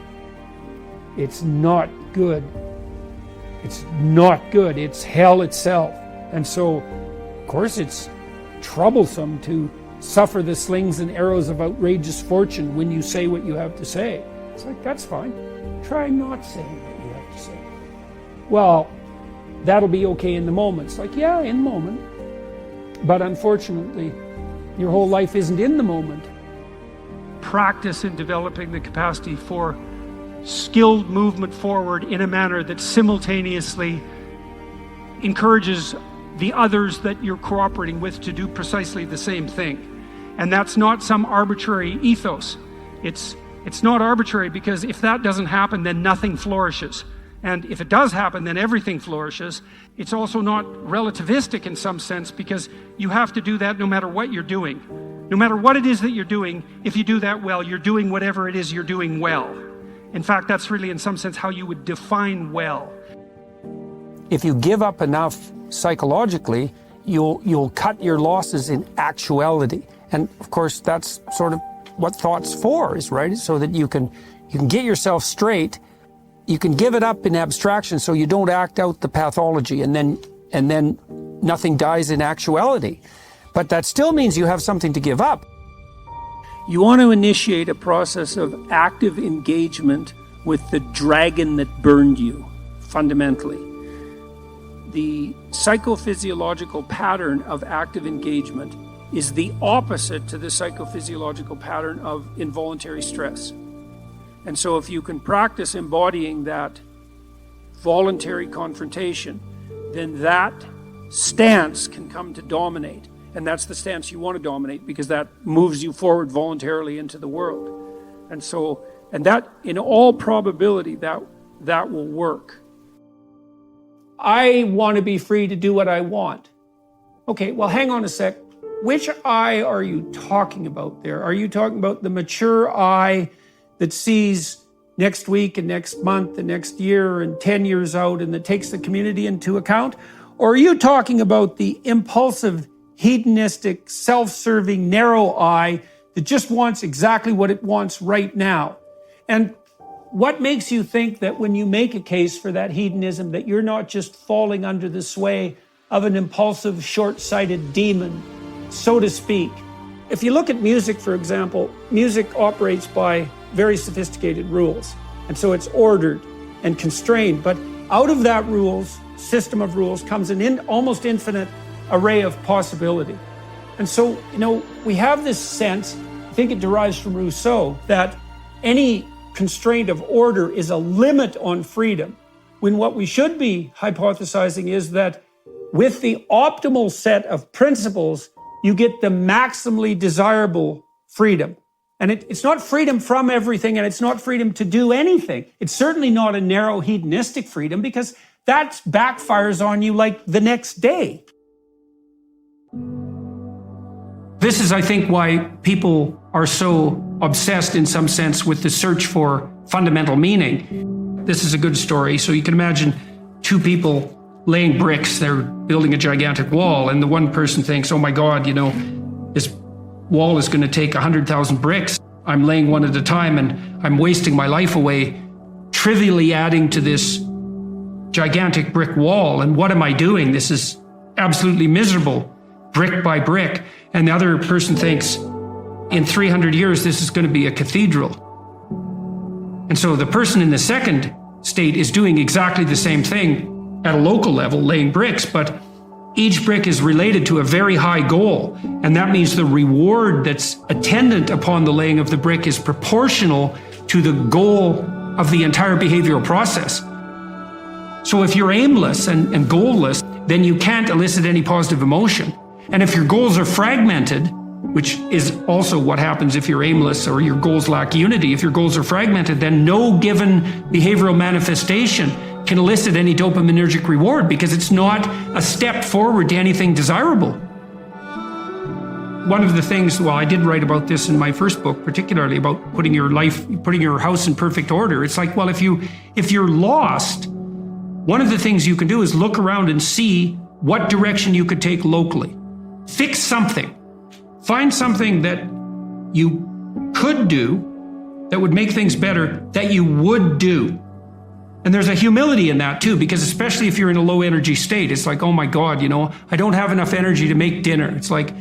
It's not good. It's not good. It's hell itself. And so, of course, it's troublesome to suffer the slings and arrows of outrageous fortune when you say what you have to say. It's like, that's fine. Try not saying what you have to say. well, that'll be okay in the moment. It's like, yeah, in the moment. But unfortunately, your whole life isn't in the moment. Practice in developing the capacity for skilled movement forward in a manner that simultaneously encourages the others that you're cooperating with to do precisely the same thing. And that's not some arbitrary ethos. It's not arbitrary, because if that doesn't happen, then nothing flourishes. And if it does happen, then everything flourishes. It's also not relativistic in some sense, because you have to do that no matter what you're doing. No matter what it is that you're doing, if you do that well, you're doing whatever it is you're doing well. In fact, that's really in some sense how you would define well. If you give up enough psychologically, you'll cut your losses in actuality. And of course, that's sort of what thought's for, is right? So that you can get yourself straight. You can give it up in abstraction, so you don't act out the pathology, and then nothing dies in actuality. But that still means you have something to give up. You want to initiate a process of active engagement with the dragon that burned you, fundamentally. The psychophysiological pattern of active engagement is the opposite to the psychophysiological pattern of involuntary stress. And so if you can practice embodying that voluntary confrontation, then that stance can come to dominate. And that's the stance you want to dominate, because that moves you forward voluntarily into the world. And that, in all probability, that will work. I want to be free to do what I want. Okay, well, hang on a sec. Which I are you talking about there? Are you talking about the mature I that sees next week and next month and next year and 10 years out, and that takes the community into account? Or are you talking about the impulsive, hedonistic, self-serving, narrow I that just wants exactly what it wants right now? And what makes you think that when you make a case for that hedonism, that you're not just falling under the sway of an impulsive, short-sighted demon, so to speak? If you look at music, for example, music operates by very sophisticated rules. And so it's ordered and constrained. But out of that system of rules comes an almost infinite array of possibility. And so, we have this sense, I think it derives from Rousseau, that any constraint of order is a limit on freedom, when what we should be hypothesizing is that with the optimal set of principles, you get the maximally desirable freedom. And it's not freedom from everything, and it's not freedom to do anything. It's certainly not a narrow hedonistic freedom, because that backfires on you like the next day. This is, I think, why people are so obsessed in some sense with the search for fundamental meaning. This is a good story. So you can imagine two people laying bricks. They're building a gigantic wall, and the one person thinks, oh my God, this wall is going to take 100,000 bricks. I'm laying one at a time, and I'm wasting my life away trivially adding to this gigantic brick wall. And what am I doing? This is absolutely miserable, brick by brick. And the other person thinks, in 300 years, this is going to be a cathedral. And so the person in the second state is doing exactly the same thing at a local level, laying bricks, but each brick is related to a very high goal. And that means the reward that's attendant upon the laying of the brick is proportional to the goal of the entire behavioral process. So if you're aimless and goalless, then you can't elicit any positive emotion. And if your goals are fragmented, which is also what happens if you're aimless or your goals lack unity, if your goals are fragmented, then no given behavioral manifestation can elicit any dopaminergic reward, because it's not a step forward to anything desirable. One of the things, I did write about this in my first book, particularly about putting your house in perfect order. It's like, well, if you're lost, one of the things you can do is look around and see what direction you could take locally. Fix something. Find something that you could do that would make things better, that you would do. And there's a humility in that too, because especially if you're in a low energy state, it's like, oh my God, I don't have enough energy to make dinner. It's like,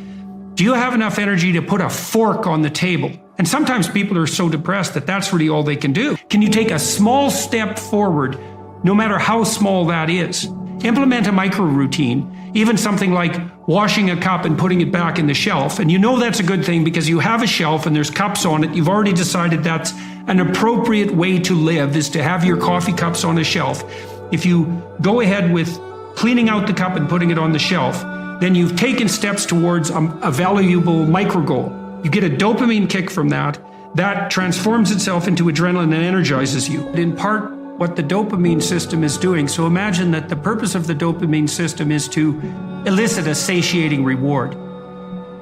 do you have enough energy to put a fork on the table? And sometimes people are so depressed that that's really all they can do. Can you take a small step forward no matter how small that is. Implement a micro routine, even something like washing a cup and putting it back in the shelf. And you know that's a good thing because you have a shelf and there's cups on it. You've already decided that's an appropriate way to live, is to have your coffee cups on a shelf. If you go ahead with cleaning out the cup and putting it on the shelf, then you've taken steps towards a valuable micro goal. You get a dopamine kick from that. That transforms itself into adrenaline and energizes you. In part, what the dopamine system is doing. So imagine that the purpose of the dopamine system is to elicit a satiating reward,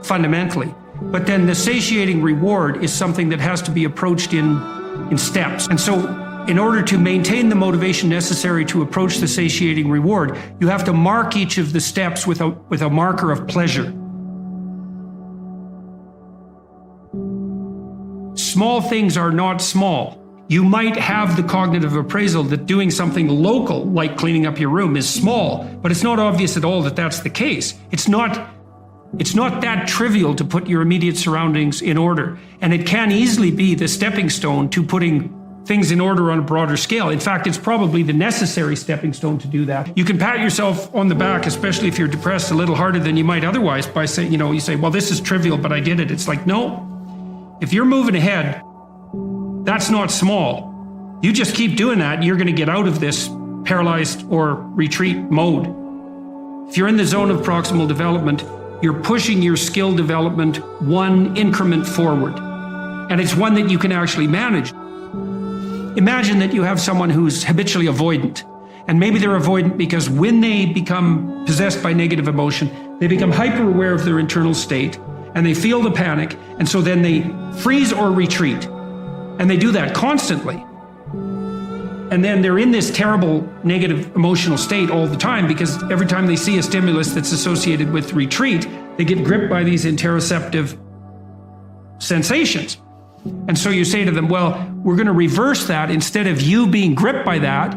fundamentally. But then the satiating reward is something that has to be approached in steps. And so in order to maintain the motivation necessary to approach the satiating reward, you have to mark each of the steps with a marker of pleasure. Small things are not small. You might have the cognitive appraisal that doing something local, like cleaning up your room, is small, but it's not obvious at all that that's the case. It's not that trivial to put your immediate surroundings in order, and it can easily be the stepping stone to putting things in order on a broader scale. In fact, it's probably the necessary stepping stone to do that. You can pat yourself on the back, especially if you're depressed, a little harder than you might otherwise by saying, you say, well, this is trivial, but I did it. It's like, no, if you're moving ahead, that's not small. You just keep doing that, and you're going to get out of this paralyzed or retreat mode. If you're in the zone of proximal development, you're pushing your skill development one increment forward. And it's one that you can actually manage. Imagine that you have someone who's habitually avoidant. And maybe they're avoidant because when they become possessed by negative emotion, they become hyper aware of their internal state and they feel the panic. And so then they freeze or retreat. And they do that constantly. And then they're in this terrible negative emotional state all the time because every time they see a stimulus that's associated with retreat, they get gripped by these interoceptive sensations. And so you say to them, well, we're going to reverse that. Instead of you being gripped by that,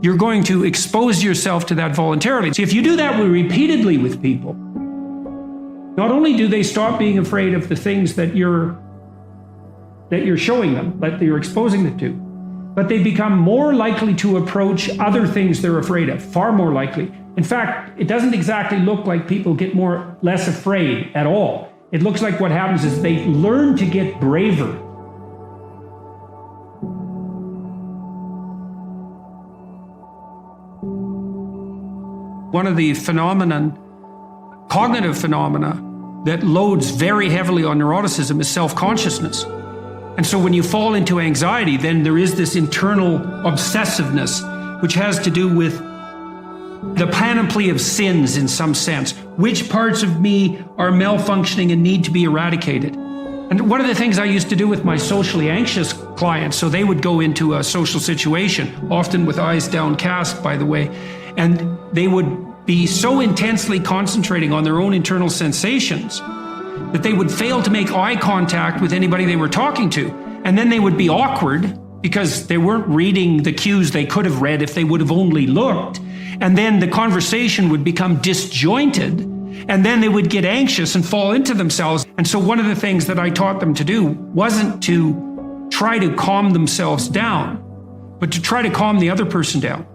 you're going to expose yourself to that voluntarily. So if you do that repeatedly with people, not only do they stop being afraid of the things that you're showing them, that you're exposing them to, but they become more likely to approach other things they're afraid of, far more likely. In fact, it doesn't exactly look like people get less afraid at all. It looks like what happens is they learn to get braver. One of the cognitive phenomena that loads very heavily on neuroticism is self-consciousness. And so when you fall into anxiety, then there is this internal obsessiveness, which has to do with the panoply of sins in some sense. Which parts of me are malfunctioning and need to be eradicated? And one of the things I used to do with my socially anxious clients, so they would go into a social situation, often with eyes downcast, by the way, and they would be so intensely concentrating on their own internal sensations that they would fail to make eye contact with anybody they were talking to. And then they would be awkward because they weren't reading the cues they could have read if they would have only looked. And then the conversation would become disjointed. And then they would get anxious and fall into themselves. And so one of the things that I taught them to do wasn't to try to calm themselves down, but to try to calm the other person down.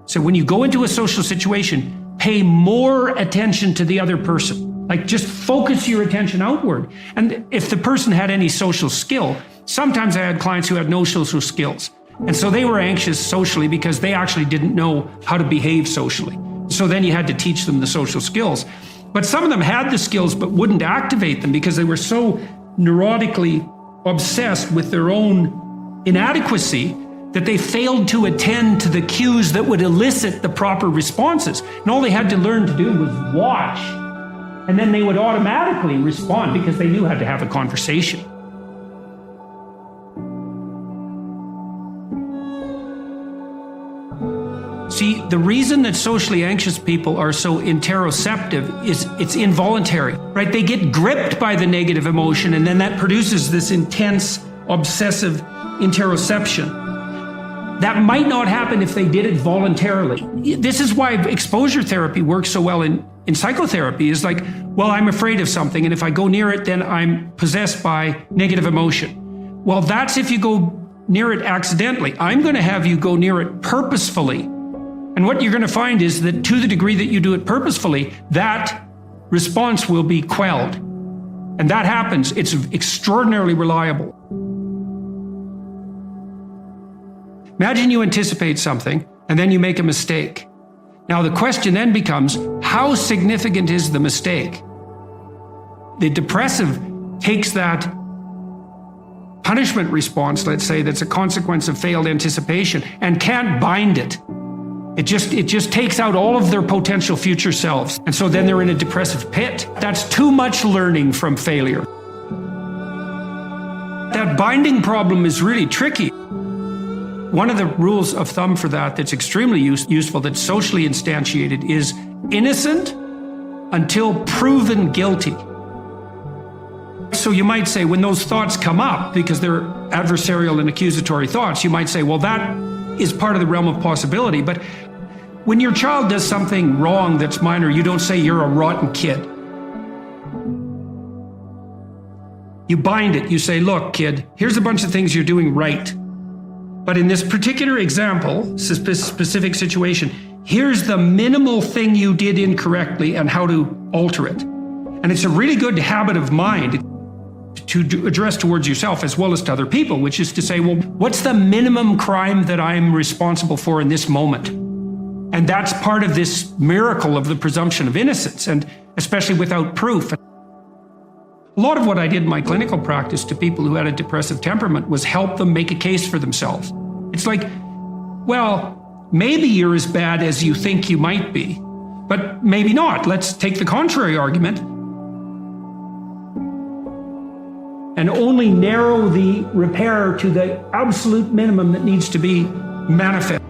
So when you go into a social situation, pay more attention to the other person. Like just focus your attention outward. And if the person had any social skill, sometimes I had clients who had no social skills. And so they were anxious socially because they actually didn't know how to behave socially. So then you had to teach them the social skills. But some of them had the skills but wouldn't activate them because they were so neurotically obsessed with their own inadequacy that they failed to attend to the cues that would elicit the proper responses. And all they had to learn to do was watch. And then they would automatically respond because they knew how to have a conversation. See, the reason that socially anxious people are so interoceptive is it's involuntary, right? They get gripped by the negative emotion and then that produces this intense, obsessive interoception. That might not happen if they did it voluntarily. This is why exposure therapy works so well in psychotherapy. Is like, well, I'm afraid of something, and if I go near it, then I'm possessed by negative emotion. Well, that's if you go near it accidentally. I'm going to have you go near it purposefully. And what you're going to find is that to the degree that you do it purposefully, that response will be quelled. And that happens. It's extraordinarily reliable. Imagine you anticipate something and then you make a mistake. Now the question then becomes, how significant is the mistake? The depressive takes that punishment response, let's say, that's a consequence of failed anticipation, and can't bind it. It just takes out all of their potential future selves. And so then they're in a depressive pit. That's too much learning from failure. That binding problem is really tricky. One of the rules of thumb for that that's extremely useful, that's socially instantiated, is innocent until proven guilty. So you might say, when those thoughts come up, because they're adversarial and accusatory thoughts, you might say, well, that is part of the realm of possibility. But when your child does something wrong that's minor, you don't say you're a rotten kid. You bind it. You say, look, kid, here's a bunch of things you're doing right. But in this particular example, specific situation, here's the minimal thing you did incorrectly and how to alter it. And it's a really good habit of mind to address towards yourself as well as to other people, which is to say, well, what's the minimum crime that I'm responsible for in this moment? And that's part of this miracle of the presumption of innocence, and especially without proof. A lot of what I did in my clinical practice to people who had a depressive temperament was help them make a case for themselves. It's like, well, maybe you're as bad as you think you might be, but maybe not. Let's take the contrary argument and only narrow the repair to the absolute minimum that needs to be manifest.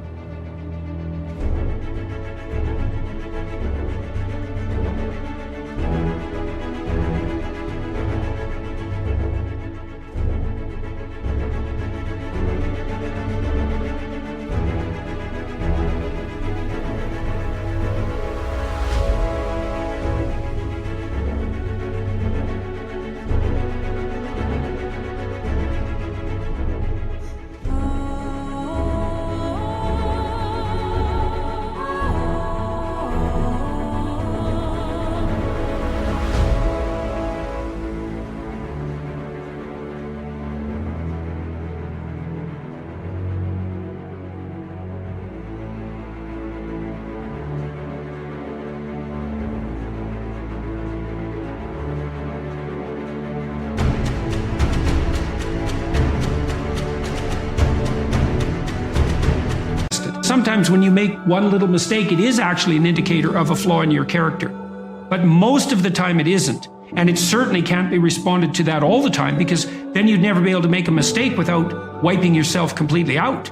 Sometimes when you make one little mistake, it is actually an indicator of a flaw in your character. But most of the time it isn't. And it certainly can't be responded to that all the time, because then you'd never be able to make a mistake without wiping yourself completely out.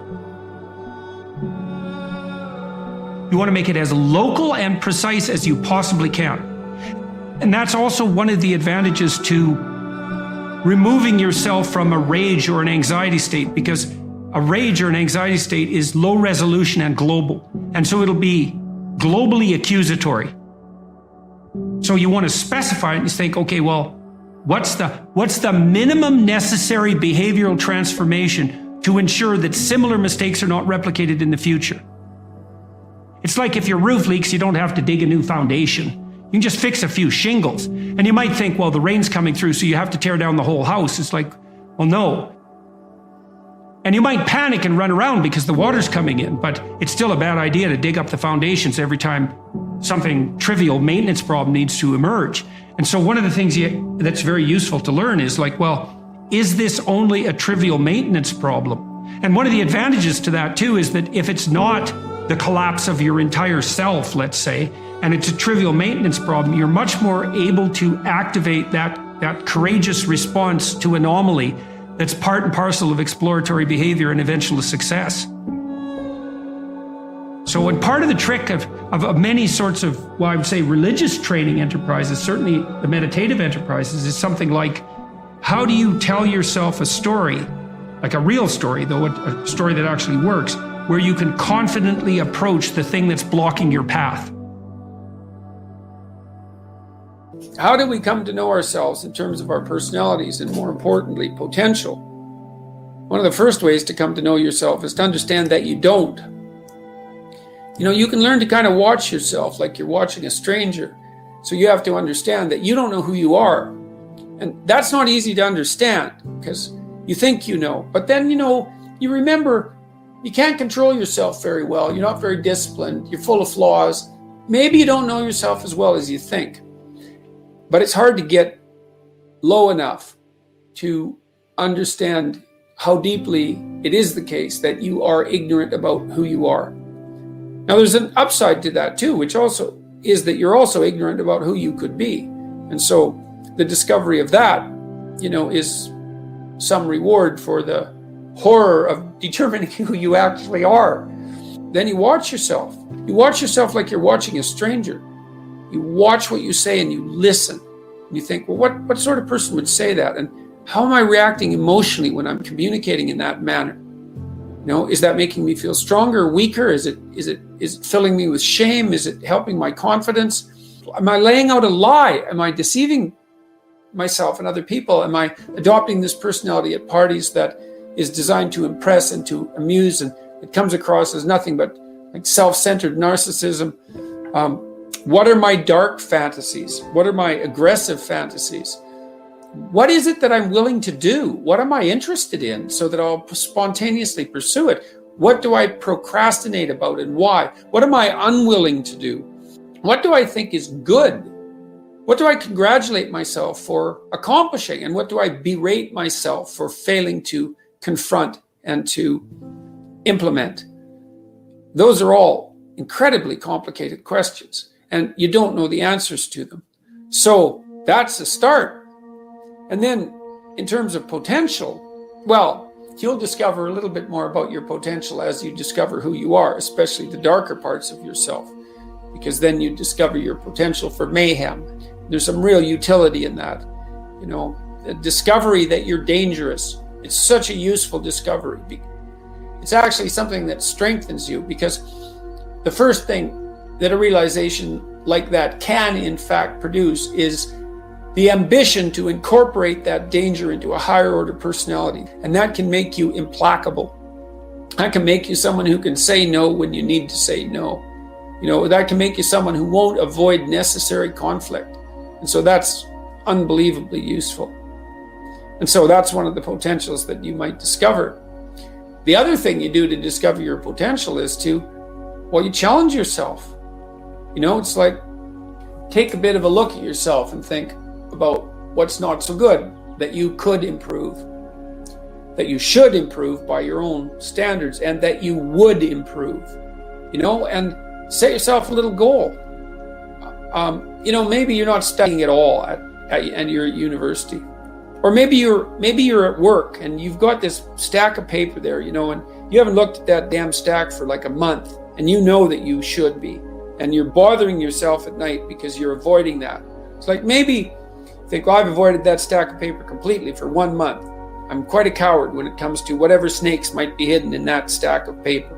You want to make it as local and precise as you possibly can. And that's also one of the advantages to removing yourself from a rage or an anxiety state, because a rage or an anxiety state is low resolution and global. And so it'll be globally accusatory. So you want to specify it and think, okay, well, what's the minimum necessary behavioral transformation to ensure that similar mistakes are not replicated in the future? It's like if your roof leaks, you don't have to dig a new foundation. You can just fix a few shingles. And you might think, well, the rain's coming through, so you have to tear down the whole house. It's like, well, no. And you might panic and run around because the water's coming in, but it's still a bad idea to dig up the foundations every time something trivial maintenance problem needs to emerge. And so one of the things that's very useful to learn is like, well, is this only a trivial maintenance problem? And one of the advantages to that too is that if it's not the collapse of your entire self, let's say, and it's a trivial maintenance problem, you're much more able to activate that courageous response to anomaly that's part and parcel of exploratory behavior and eventual success. So, and part of the trick of many sorts of, well, I would say religious training enterprises, certainly the meditative enterprises, is something like, how do you tell yourself a story, like a real story, though a story that actually works, where you can confidently approach the thing that's blocking your path? How do we come to know ourselves in terms of our personalities and, more importantly, potential? One of the first ways to come to know yourself is to understand that you don't. You can learn to kind of watch yourself like you're watching a stranger. So you have to understand that you don't know who you are. And that's not easy to understand because you think you know. But then, you remember you can't control yourself very well. You're not very disciplined. You're full of flaws. Maybe you don't know yourself as well as you think. But it's hard to get low enough to understand how deeply it is the case that you are ignorant about who you are. Now, there's an upside to that too, which also is that you're also ignorant about who you could be. And so the discovery of that, is some reward for the horror of determining who you actually are. Then you watch yourself. You watch yourself like you're watching a stranger. You watch what you say and you listen. And you think, well, what sort of person would say that? And how am I reacting emotionally when I'm communicating in that manner? Is that making me feel stronger or weaker? Is it filling me with shame? Is it helping my confidence? Am I laying out a lie? Am I deceiving myself and other people? Am I adopting this personality at parties that is designed to impress and to amuse, and it comes across as nothing but like self-centered narcissism? What are my dark fantasies? What are my aggressive fantasies? What is it that I'm willing to do? What am I interested in so that I'll spontaneously pursue it? What do I procrastinate about and why? What am I unwilling to do? What do I think is good? What do I congratulate myself for accomplishing? And what do I berate myself for failing to confront and to implement? Those are all incredibly complicated questions, and you don't know the answers to them. So that's a start. And then in terms of potential, well, you'll discover a little bit more about your potential as you discover who you are, especially the darker parts of yourself, because then you discover your potential for mayhem. There's some real utility in that. The discovery that you're dangerous. It's such a useful discovery. It's actually something that strengthens you, because the first thing that a realization like that can in fact produce is the ambition to incorporate that danger into a higher order personality. And that can make you implacable. That can make you someone who can say no when you need to say no. That can make you someone who won't avoid necessary conflict. And so that's unbelievably useful. And so that's one of the potentials that you might discover. The other thing you do to discover your potential is you challenge yourself. It's like, take a bit of a look at yourself and think about what's not so good that you could improve, that you should improve by your own standards, and that you would improve, and set yourself a little goal. Maybe you're not studying at all at your university, or maybe you're at work and you've got this stack of paper there, and you haven't looked at that damn stack for like a month, and you know that you should be, and you're bothering yourself at night because you're avoiding that. It's like, maybe think, well, I've avoided that stack of paper completely for 1 month. I'm quite a coward when it comes to whatever snakes might be hidden in that stack of paper.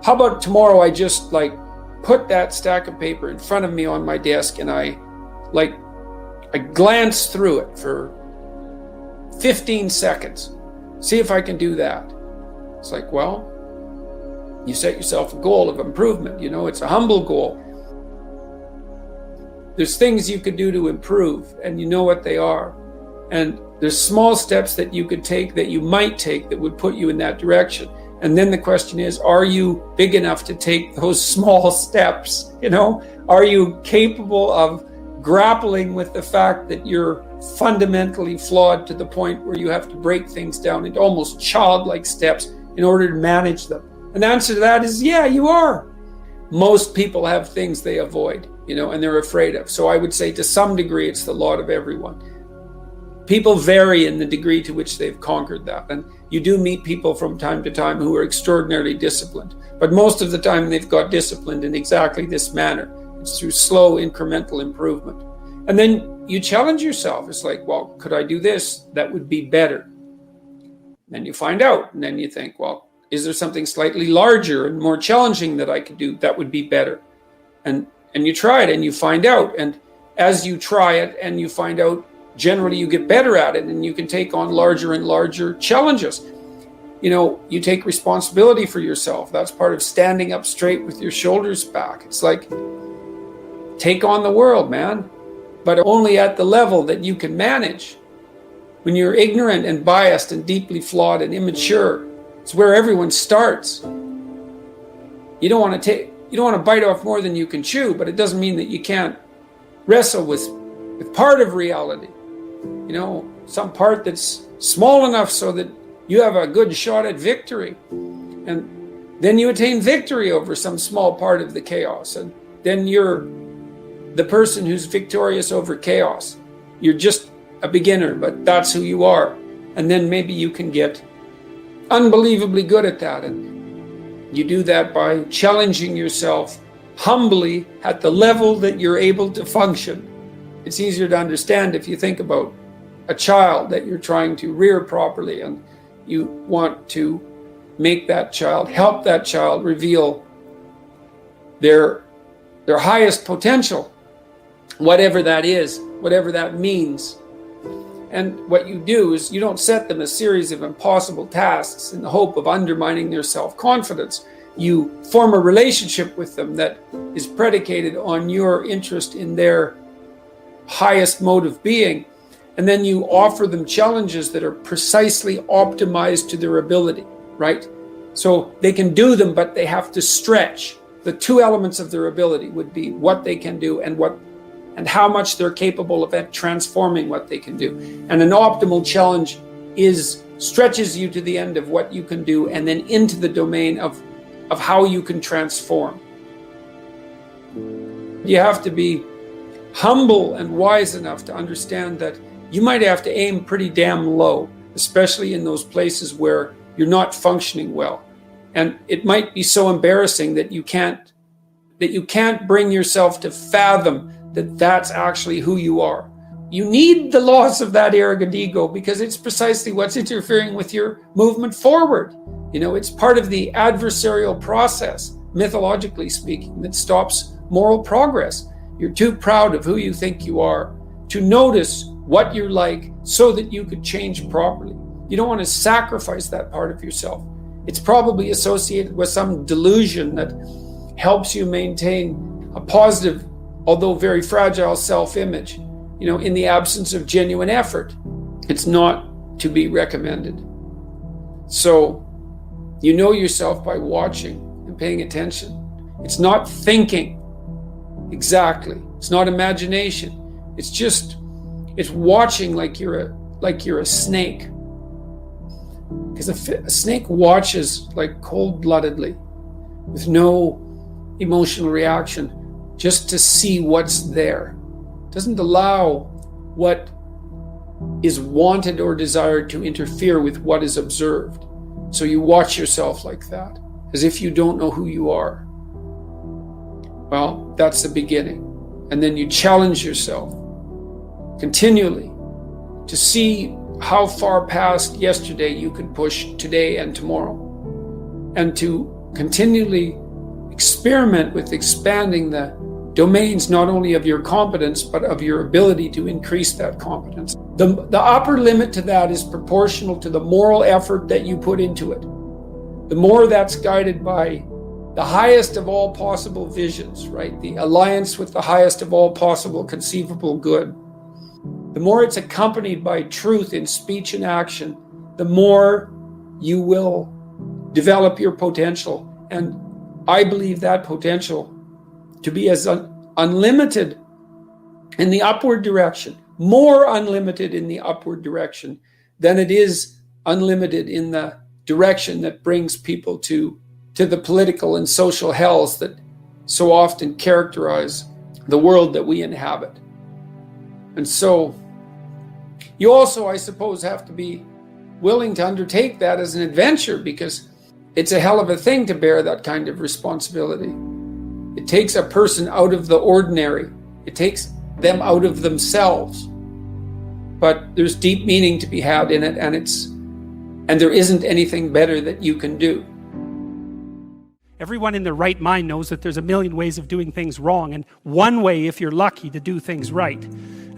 How about tomorrow I just put that stack of paper in front of me on my desk, and I glance through it for 15 seconds. See if I can do that. It's like, well, you set yourself a goal of improvement. It's a humble goal. There's things you could do to improve, and you know what they are. And there's small steps that you could take, that you might take, that would put you in that direction. And then the question is, are you big enough to take those small steps? Are you capable of grappling with the fact that you're fundamentally flawed to the point where you have to break things down into almost childlike steps in order to manage them? And the answer to that is, yeah, you are. Most people have things they avoid, and they're afraid of. So I would say to some degree, it's the lot of everyone. People vary in the degree to which they've conquered that. And you do meet people from time to time who are extraordinarily disciplined. But most of the time they've got disciplined in exactly this manner. It's through slow incremental improvement. And then you challenge yourself. It's like, well, could I do this? That would be better. Then you find out. And then you think, well, is there something slightly larger and more challenging that I could do that would be better? And you try it and you find out. And as you try it and you find out, generally you get better at it, and you can take on larger and larger challenges. you take responsibility for yourself. That's part of standing up straight with your shoulders back. It's like, take on the world, man, but only at the level that you can manage. When you're ignorant and biased and deeply flawed and immature, it's where everyone starts. You don't want to bite off more than you can chew, but it doesn't mean that you can't wrestle with part of reality. Some part that's small enough so that you have a good shot at victory. And then you attain victory over some small part of the chaos. And then you're the person who's victorious over chaos. You're just a beginner, but that's who you are. And then maybe you can get unbelievably good at that. And you do that by challenging yourself humbly at the level that you're able to function. It's easier to understand if you think about a child that you're trying to rear properly, and you want to make that child, help that child reveal their highest potential, whatever that is, whatever that means. And what you do is you don't set them a series of impossible tasks in the hope of undermining their self-confidence. You form a relationship with them that is predicated on your interest in their highest mode of being. And then you offer them challenges that are precisely optimized to their ability, right? So they can do them, but they have to stretch. The two elements of their ability would be what they can do and how much they're capable of transforming what they can do. And an optimal challenge stretches you to the end of what you can do and then into the domain of how you can transform. You have to be humble and wise enough to understand that you might have to aim pretty damn low, especially in those places where you're not functioning well. And it might be so embarrassing that you can't bring yourself to fathom that that's actually who you are. You need the loss of that arrogant ego because it's precisely what's interfering with your movement forward. It's part of the adversarial process, mythologically speaking, that stops moral progress. You're too proud of who you think you are to notice what you're like so that you could change properly. You don't want to sacrifice that part of yourself. It's probably associated with some delusion that helps you maintain a positive, although very fragile self-image, in the absence of genuine effort. It's not to be recommended. So, you know yourself by watching and paying attention. It's not thinking exactly. It's not imagination. It's watching like you're a snake. Because a snake watches like cold-bloodedly with no emotional reaction, just to see what's there. It doesn't allow what is wanted or desired to interfere with what is observed. So you watch yourself like that, as if you don't know who you are. Well, that's the beginning. And then you challenge yourself continually to see how far past yesterday you can push today and tomorrow, and to continually experiment with expanding the domains not only of your competence but of your ability to increase that competence. The upper limit to that is proportional to the moral effort that you put into it. The more that's guided by the highest of all possible visions, right? The alliance with the highest of all possible conceivable good. The more it's accompanied by truth in speech and action, the more you will develop your potential. And I believe that potential to be as unlimited in the upward direction, more unlimited in the upward direction than it is unlimited in the direction that brings people to the political and social hells that so often characterize the world that we inhabit. And so you also, I suppose, have to be willing to undertake that as an adventure, because it's a hell of a thing to bear that kind of responsibility. It takes a person out of the ordinary. It takes them out of themselves. But there's deep meaning to be had in it, and there isn't anything better that you can do. Everyone in their right mind knows that there's a million ways of doing things wrong, and one way, if you're lucky, to do things right.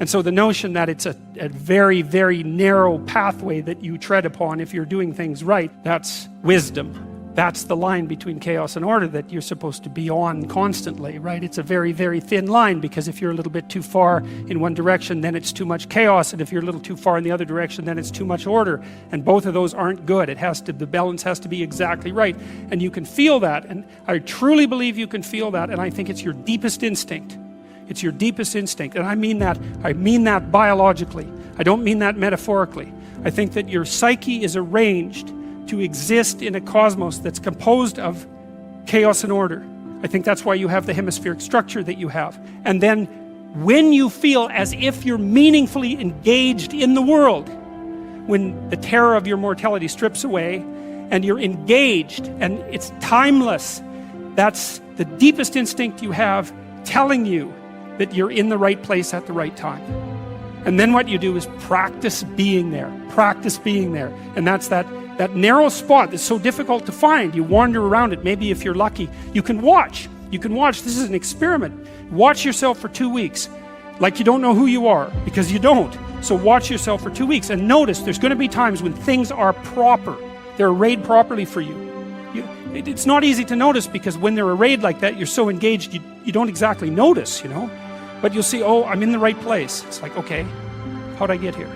And so the notion that it's a very, very narrow pathway that you tread upon if you're doing things right, that's wisdom. That's the line between chaos and order that you're supposed to be on constantly, right? It's a very, very thin line, because if you're a little bit too far in one direction, then it's too much chaos, and if you're a little too far in the other direction, then it's too much order. And both of those aren't good. The balance has to be exactly right. And you can feel that, and I truly believe you can feel that, and I think it's your deepest instinct. It's your deepest instinct, and I mean that biologically. I don't mean that metaphorically. I think that your psyche is arranged to exist in a cosmos that's composed of chaos and order. I think that's why you have the hemispheric structure that you have. And then when you feel as if you're meaningfully engaged in the world, when the terror of your mortality strips away and you're engaged and it's timeless, that's the deepest instinct you have telling you that you're in the right place at the right time. And then what you do is practice being there. Practice being there. And that's that narrow spot that's so difficult to find. You wander around it. Maybe if you're lucky, you can watch. This is an experiment. Watch yourself for 2 weeks. Like you don't know who you are, because you don't. So watch yourself for 2 weeks and notice there's going to be times when things are proper. They're arrayed properly for you. It's not easy to notice, because when they're arrayed like that, you're so engaged, you don't exactly notice, But you'll see, oh, I'm in the right place. It's like, okay, how'd I get here?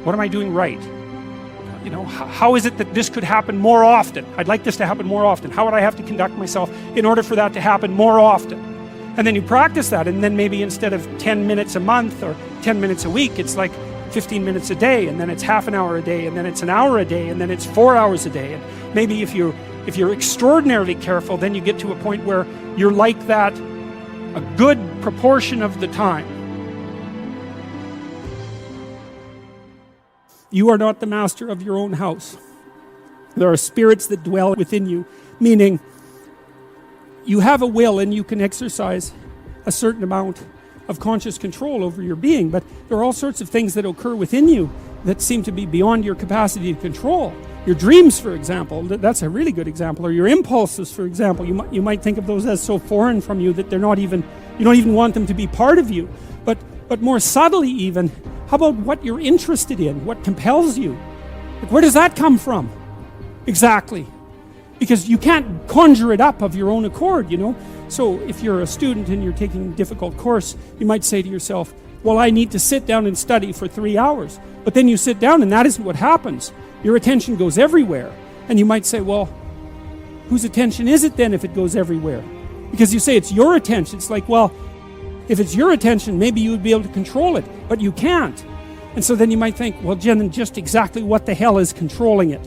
What am I doing right? How is it that this could happen more often? I'd like this to happen more often. How would I have to conduct myself in order for that to happen more often? And then you practice that, and then maybe instead of 10 minutes a month or 10 minutes a week, it's like 15 minutes a day, and then it's half an hour a day, and then it's an hour a day, and then it's 4 hours a day. And maybe if you're extraordinarily careful, then you get to a point where you're like that a good proportion of the time. You are not the master of your own house. There are spirits that dwell within you, meaning you have a will and you can exercise a certain amount of conscious control over your being, but there are all sorts of things that occur within you that seem to be beyond your capacity to control. Your dreams, for example, that's a really good example, or your impulses, for example. You might think of those as so foreign from you that you don't even want them to be part of you. But more subtly even, how about what you're interested in, what compels you? Like, where does that come from? Exactly. Because you can't conjure it up of your own accord, So if you're a student and you're taking a difficult course, you might say to yourself, well, I need to sit down and study for 3 hours. But then you sit down and that isn't what happens. Your attention goes everywhere. And you might say, well, whose attention is it then if it goes everywhere? Because you say it's your attention. It's like, well, if it's your attention, maybe you would be able to control it, but you can't. And so then you might think, well, Jen, just exactly what the hell is controlling it?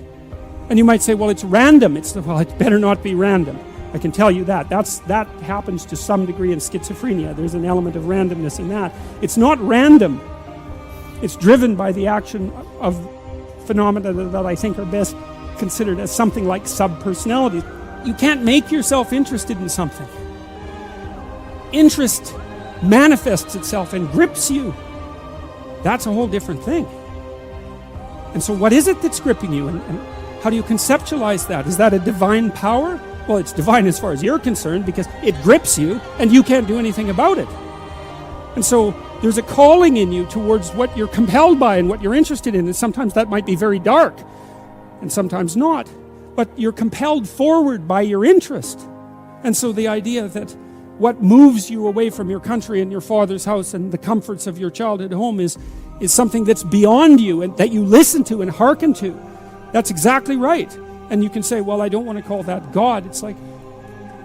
And you might say, well, it's random. Well, it better not be random. I can tell you that. That happens to some degree in schizophrenia. There's an element of randomness in that. It's not random. It's driven by the action of phenomena that I think are best considered as something like subpersonalities. You can't make yourself interested in something. Interest manifests itself and grips you. That's a whole different thing. And so what is it that's gripping you? And how do you conceptualize that? Is that a divine power? Well, it's divine as far as you're concerned, because it grips you and you can't do anything about it. And so there's a calling in you towards what you're compelled by and what you're interested in. And sometimes that might be very dark and sometimes not. But you're compelled forward by your interest. And so the idea that what moves you away from your country and your father's house and the comforts of your childhood home is something that's beyond you and that you listen to and hearken to. That's exactly right. And you can say, well, I don't want to call that God. It's like,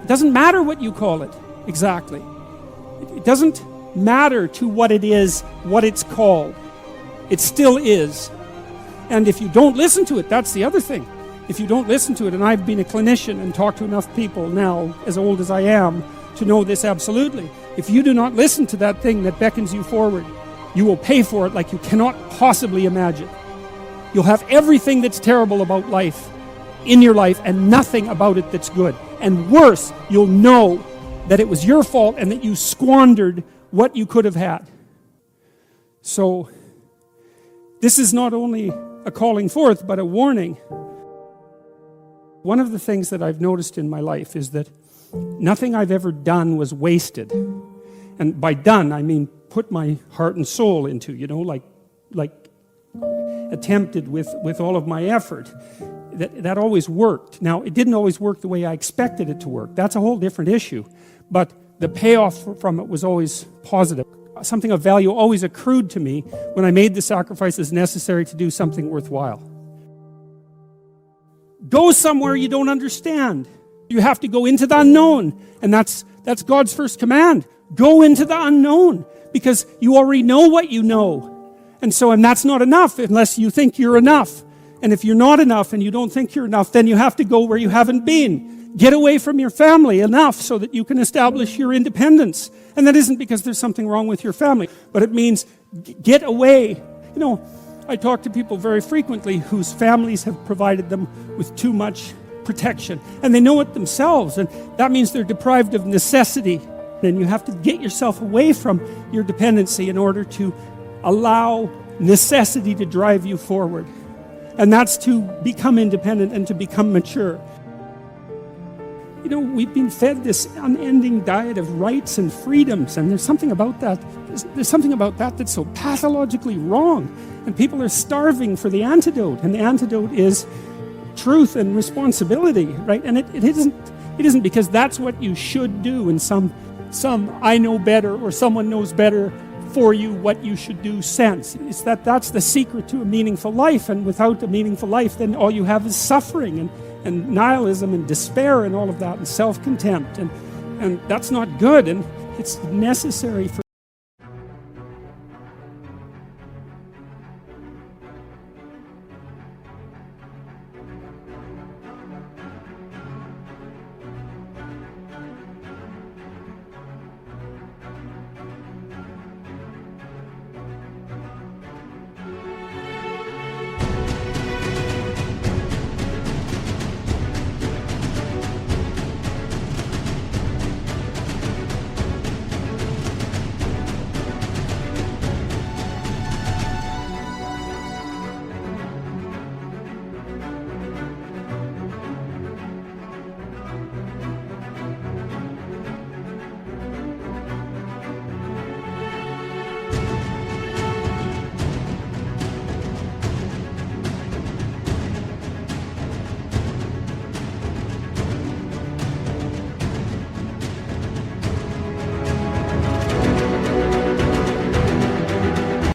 it doesn't matter what you call it exactly. It doesn't matter to what it is, what it's called. It still is. And if you don't listen to it, that's the other thing. If you don't listen to it, and I've been a clinician and talked to enough people now, as old as I am, to know this absolutely. If you do not listen to that thing that beckons you forward, you will pay for it like you cannot possibly imagine. You'll have everything that's terrible about life in your life and nothing about it that's good. And worse, you'll know that it was your fault and that you squandered what you could have had. So, this is not only a calling forth, but a warning. One of the things that I've noticed in my life is that nothing I've ever done was wasted. And by done, I mean put my heart and soul into, like attempted with all of my effort. That always worked. Now, it didn't always work the way I expected it to work. That's a whole different issue. But the payoff from it was always positive. Something of value always accrued to me when I made the sacrifices necessary to do something worthwhile. Go somewhere you don't understand. You have to go into the unknown. And that's God's first command. Go into the unknown, because you already know what you know. And that's not enough unless you think you're enough. And if you're not enough and you don't think you're enough, then you have to go where you haven't been. Get away from your family enough so that you can establish your independence. And that isn't because there's something wrong with your family, but it means get away. I talk to people very frequently whose families have provided them with too much protection, and they know it themselves, and that means they're deprived of necessity. And you have to get yourself away from your dependency in order to allow necessity to drive you forward. And that's to become independent and to become mature. We've been fed this unending diet of rights and freedoms, and there's something about that. There's something about that that's so pathologically wrong. And people are starving for the antidote, and the antidote is truth and responsibility, right? And it isn't because that's what you should do in some I know better or someone knows better for you what you should do sense. It's that's the secret to a meaningful life, and without a meaningful life, then all you have is suffering and nihilism and despair and all of that, and self-contempt, and that's not good, and it's necessary for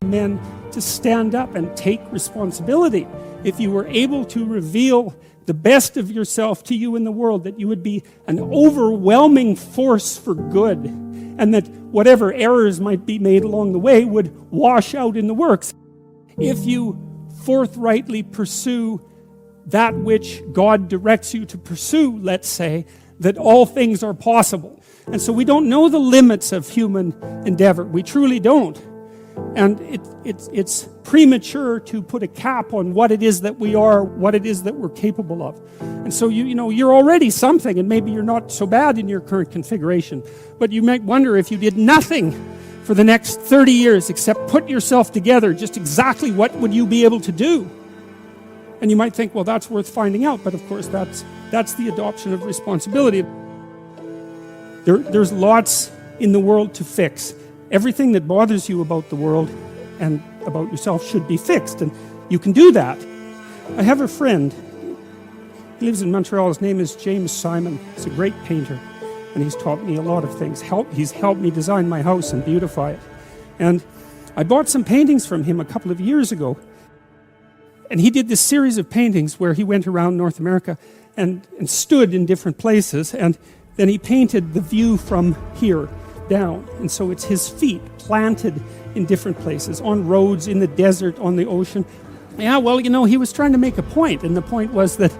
men to stand up and take responsibility. If you were able to reveal the best of yourself to you in the world, that you would be an overwhelming force for good, and that whatever errors might be made along the way would wash out in the works. If you forthrightly pursue that which God directs you to pursue, let's say, that all things are possible. And so we don't know the limits of human endeavor. We truly don't. And it's premature to put a cap on what it is that we are, what it is that we're capable of. And so you're already something, and maybe you're not so bad in your current configuration. But you might wonder, if you did nothing for the next 30 years except put yourself together, just exactly what would you be able to do? And you might think, well, that's worth finding out. But of course, that's the adoption of responsibility. There's lots in the world to fix. Everything that bothers you about the world and about yourself should be fixed, and you can do that. I have a friend. He lives in Montreal. His name is James Simon. He's a great painter, and he's taught me a lot of things. He's helped me design my house and beautify it. And I bought some paintings from him a couple of years ago, and he did this series of paintings where he went around North America and stood in different places, and then he painted the view from here down. And so it's his feet planted in different places, on roads, in the desert, on the ocean. Yeah, well, he was trying to make a point, and the point was that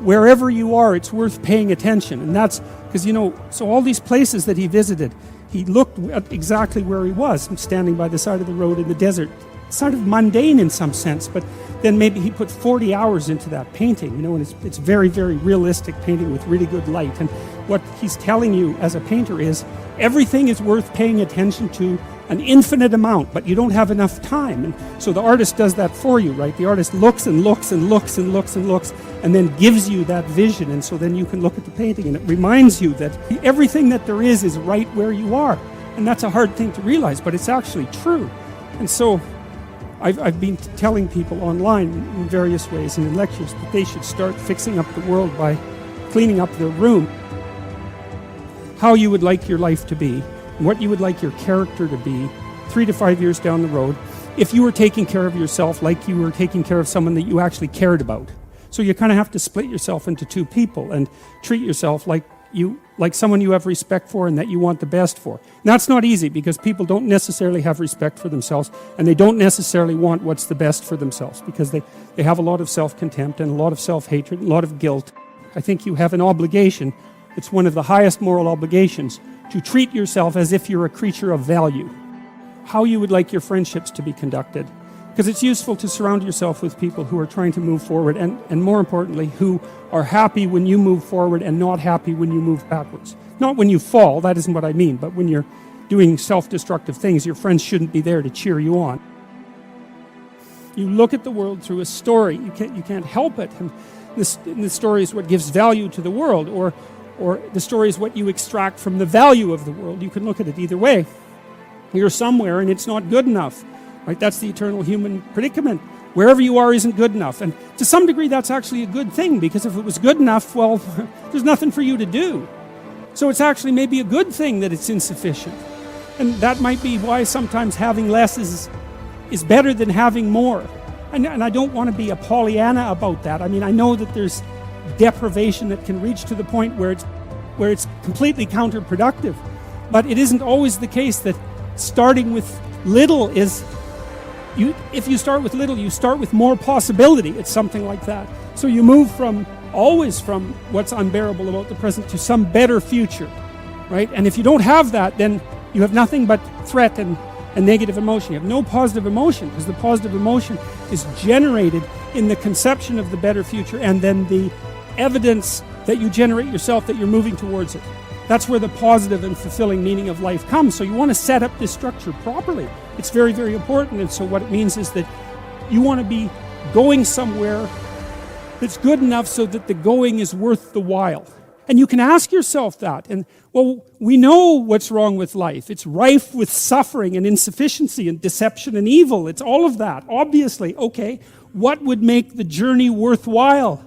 wherever you are, it's worth paying attention. And that's because, so all these places that he visited, he looked at exactly where he was, standing by the side of the road in the desert. Sort of mundane in some sense, but then maybe he put 40 hours into that painting, and it's very, very realistic painting with really good light. And what he's telling you as a painter is everything is worth paying attention to an infinite amount, but you don't have enough time. And so the artist does that for you, right? The artist looks and looks and looks and looks and looks, and then gives you that vision. And so then you can look at the painting, and it reminds you that everything that there is right where you are. And that's a hard thing to realize, but it's actually true. And so I've been telling people online in various ways and in lectures that they should start fixing up the world by cleaning up their room. How you would like your life to be, what you would like your character to be 3 to 5 years down the road, if you were taking care of yourself like you were taking care of someone that you actually cared about. So you kind of have to split yourself into two people and treat yourself like someone you have respect for and that you want the best for. And that's not easy because people don't necessarily have respect for themselves, and they don't necessarily want what's the best for themselves because they have a lot of self-contempt and a lot of self-hatred and a lot of guilt. I think you have an obligation, it's one of the highest moral obligations, to treat yourself as if you're a creature of value. How you would like your friendships to be conducted. Because it's useful to surround yourself with people who are trying to move forward and more importantly, who are happy when you move forward and not happy when you move backwards. Not when you fall, that isn't what I mean, but when you're doing self-destructive things, your friends shouldn't be there to cheer you on. You look at the world through a story. You can't help it. And the story is what gives value to the world, or the story is what you extract from the value of the world. You can look at it either way. You're somewhere and it's not good enough. Right? That's the eternal human predicament. Wherever you are isn't good enough. And to some degree that's actually a good thing, because if it was good enough, well, there's nothing for you to do. So it's actually maybe a good thing that it's insufficient. And that might be why sometimes having less is better than having more. And I don't want to be a Pollyanna about that. I mean, I know that there's deprivation that can reach to the point where it's completely counterproductive. But it isn't always the case that starting with little is... If you start with little, you start with more possibility. It's something like that. So you move always from what's unbearable about the present to some better future, right? And if you don't have that, then you have nothing but threat and negative emotion. You have no positive emotion, because the positive emotion is generated in the conception of the better future and then the evidence that you generate yourself that you're moving towards it. That's where the positive and fulfilling meaning of life comes. So you want to set up this structure properly. It's very, very important. And so what it means is that you want to be going somewhere that's good enough so that the going is worth the while. And you can ask yourself that. And, well, we know what's wrong with life. It's rife with suffering and insufficiency and deception and evil. It's all of that, obviously. Okay, what would make the journey worthwhile?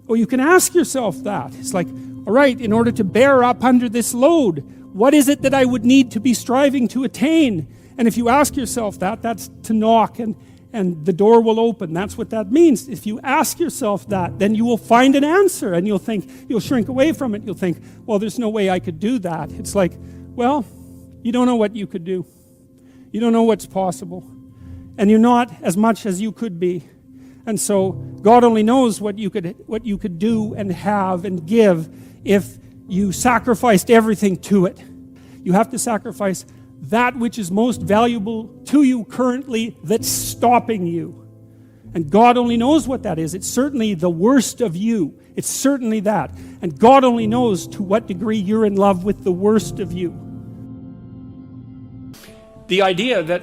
Well, you can ask yourself that. It's like, all right, in order to bear up under this load, what is it that I would need to be striving to attain? And if you ask yourself that, that's to knock and the door will open. That's what that means. If you ask yourself that, then you will find an answer and you'll shrink away from it. You'll think, well, there's no way I could do that. It's like, well, you don't know what you could do. You don't know what's possible. And you're not as much as you could be. And so God only knows what you could do and have and give if you sacrificed everything to it. You have to sacrifice that which is most valuable to you currently that's stopping you. And God only knows what that is. It's certainly the worst of you. It's certainly that. And God only knows to what degree you're in love with the worst of you. The idea that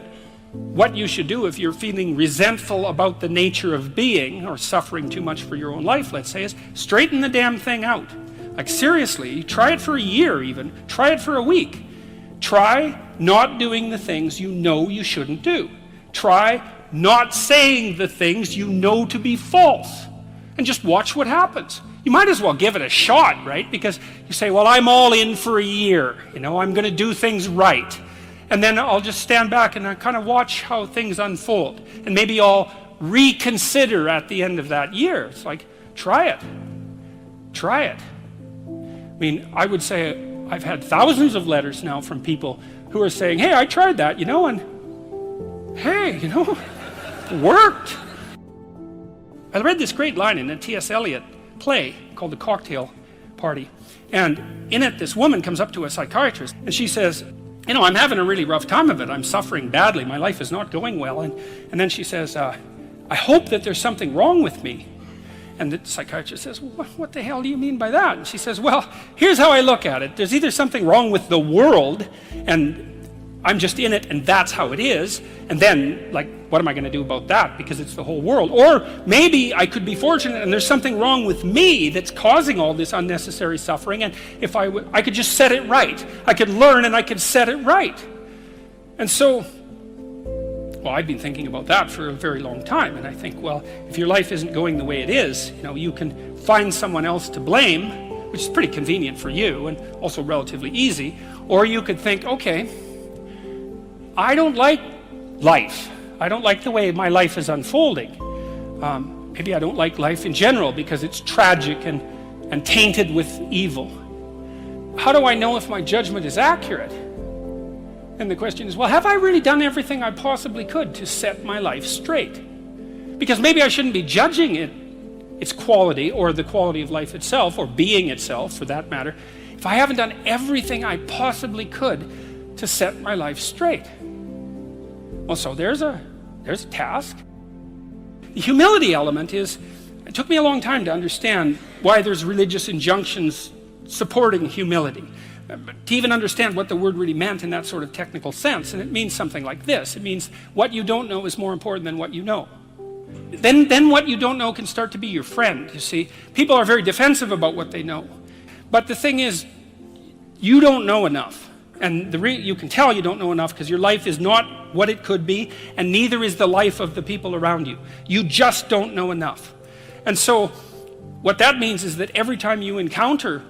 what you should do if you're feeling resentful about the nature of being or suffering too much for your own life, let's say, is straighten the damn thing out. Like, seriously, try it for a year even. Try it for a week. Try not doing the things you know you shouldn't do. Try not saying the things you know to be false. And just watch what happens. You might as well give it a shot, right? Because you say, well, I'm all in for a year. You know, I'm going to do things right. And then I'll just stand back and I kind of watch how things unfold. And maybe I'll reconsider at the end of that year. It's like, try it. Try it. I mean, I would say I've had thousands of letters now from people who are saying, hey, I tried that, you know, and hey, you know, it worked. I read this great line in a T.S. Eliot play called The Cocktail Party. And in it, this woman comes up to a psychiatrist and she says, you know, I'm having a really rough time of it. I'm suffering badly. My life is not going well. And then she says, I hope that there's something wrong with me. And the psychiatrist says, well, what the hell do you mean by that? And she says, well, here's how I look at it. There's either something wrong with the world, and I'm just in it and that's how it is, and then like what am I going to do about that because it's the whole world? Or maybe I could be fortunate and there's something wrong with me that's causing all this unnecessary suffering, and if I could just set it right. I could learn and I could set it right. And so, well, I've been thinking about that for a very long time, and I think, well, if your life isn't going the way it is, you can find someone else to blame, which is pretty convenient for you and also relatively easy, or you could think, okay, I don't like life. I don't like the way my life is unfolding. Maybe I don't like life in general because it's tragic and tainted with evil. How do I know if my judgment is accurate? And the question is, well, have I really done everything I possibly could to set my life straight? Because maybe I shouldn't be judging its quality or the quality of life itself or being itself for that matter if I haven't done everything I possibly could to set my life straight. Well, so there's a task. The humility element is, it took me a long time to understand why there's religious injunctions supporting humility, to even understand what the word really meant in that sort of technical sense. And it means something like this. It means what you don't know is more important than what you know. Then what you don't know can start to be your friend, you see. People are very defensive about what they know. But the thing is, you don't know enough. And you can tell you don't know enough because your life is not what it could be, and neither is the life of the people around you. You just don't know enough. And so what that means is that every time you encounter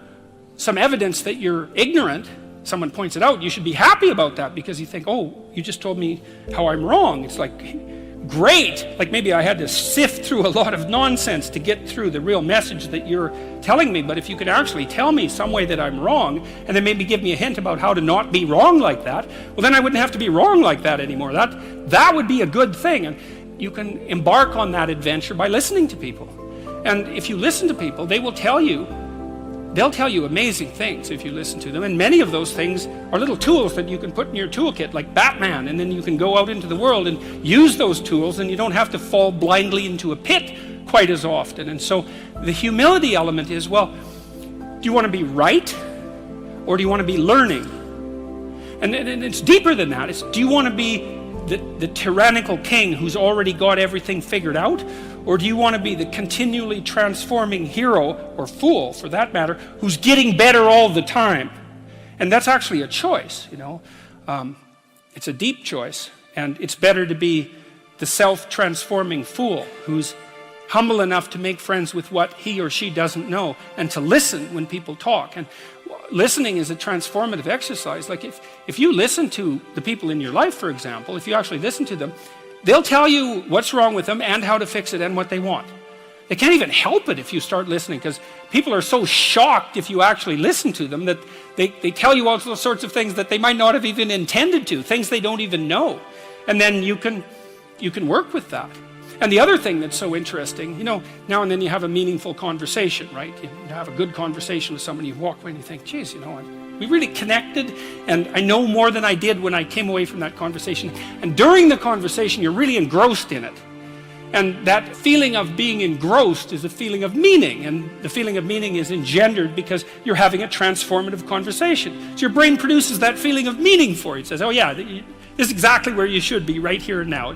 some evidence that you're ignorant, someone points it out, you should be happy about that because you think, oh, you just told me how I'm wrong. It's like, great. Like maybe I had to sift through a lot of nonsense to get through the real message that you're telling me, but if you could actually tell me some way that I'm wrong and then maybe give me a hint about how to not be wrong like that, well then I wouldn't have to be wrong like that anymore. That would be a good thing, and you can embark on that adventure by listening to people. And if you listen to people, they'll tell you amazing things if you listen to them, and many of those things are little tools that you can put in your toolkit like Batman, and then you can go out into the world and use those tools, and you don't have to fall blindly into a pit quite as often. And so the humility element is, well, do you want to be right or do you want to be learning? And it's deeper than that. It's, do you want to be the tyrannical king who's already got everything figured out, or do you want to be the continually transforming hero, or fool for that matter, who's getting better all the time? And that's actually a choice, it's a deep choice, and it's better to be the self-transforming fool who's humble enough to make friends with what he or she doesn't know, and to listen when people talk. And listening is a transformative exercise. Like if you listen to the people in your life, for example, if you actually listen to them, they'll tell you what's wrong with them and how to fix it and what they want. They can't even help it if you start listening, because people are so shocked if you actually listen to them that they tell you all sorts of things that they might not have even intended to, things they don't even know. And then you can work with that. And the other thing that's so interesting, now and then you have a meaningful conversation, right? You have a good conversation with someone, you walk away and you think, geez, we really connected, and I know more than I did when I came away from that conversation. And during the conversation, you're really engrossed in it. And that feeling of being engrossed is a feeling of meaning, and the feeling of meaning is engendered because you're having a transformative conversation. So your brain produces that feeling of meaning for you. It says, oh yeah, this is exactly where you should be right here and now.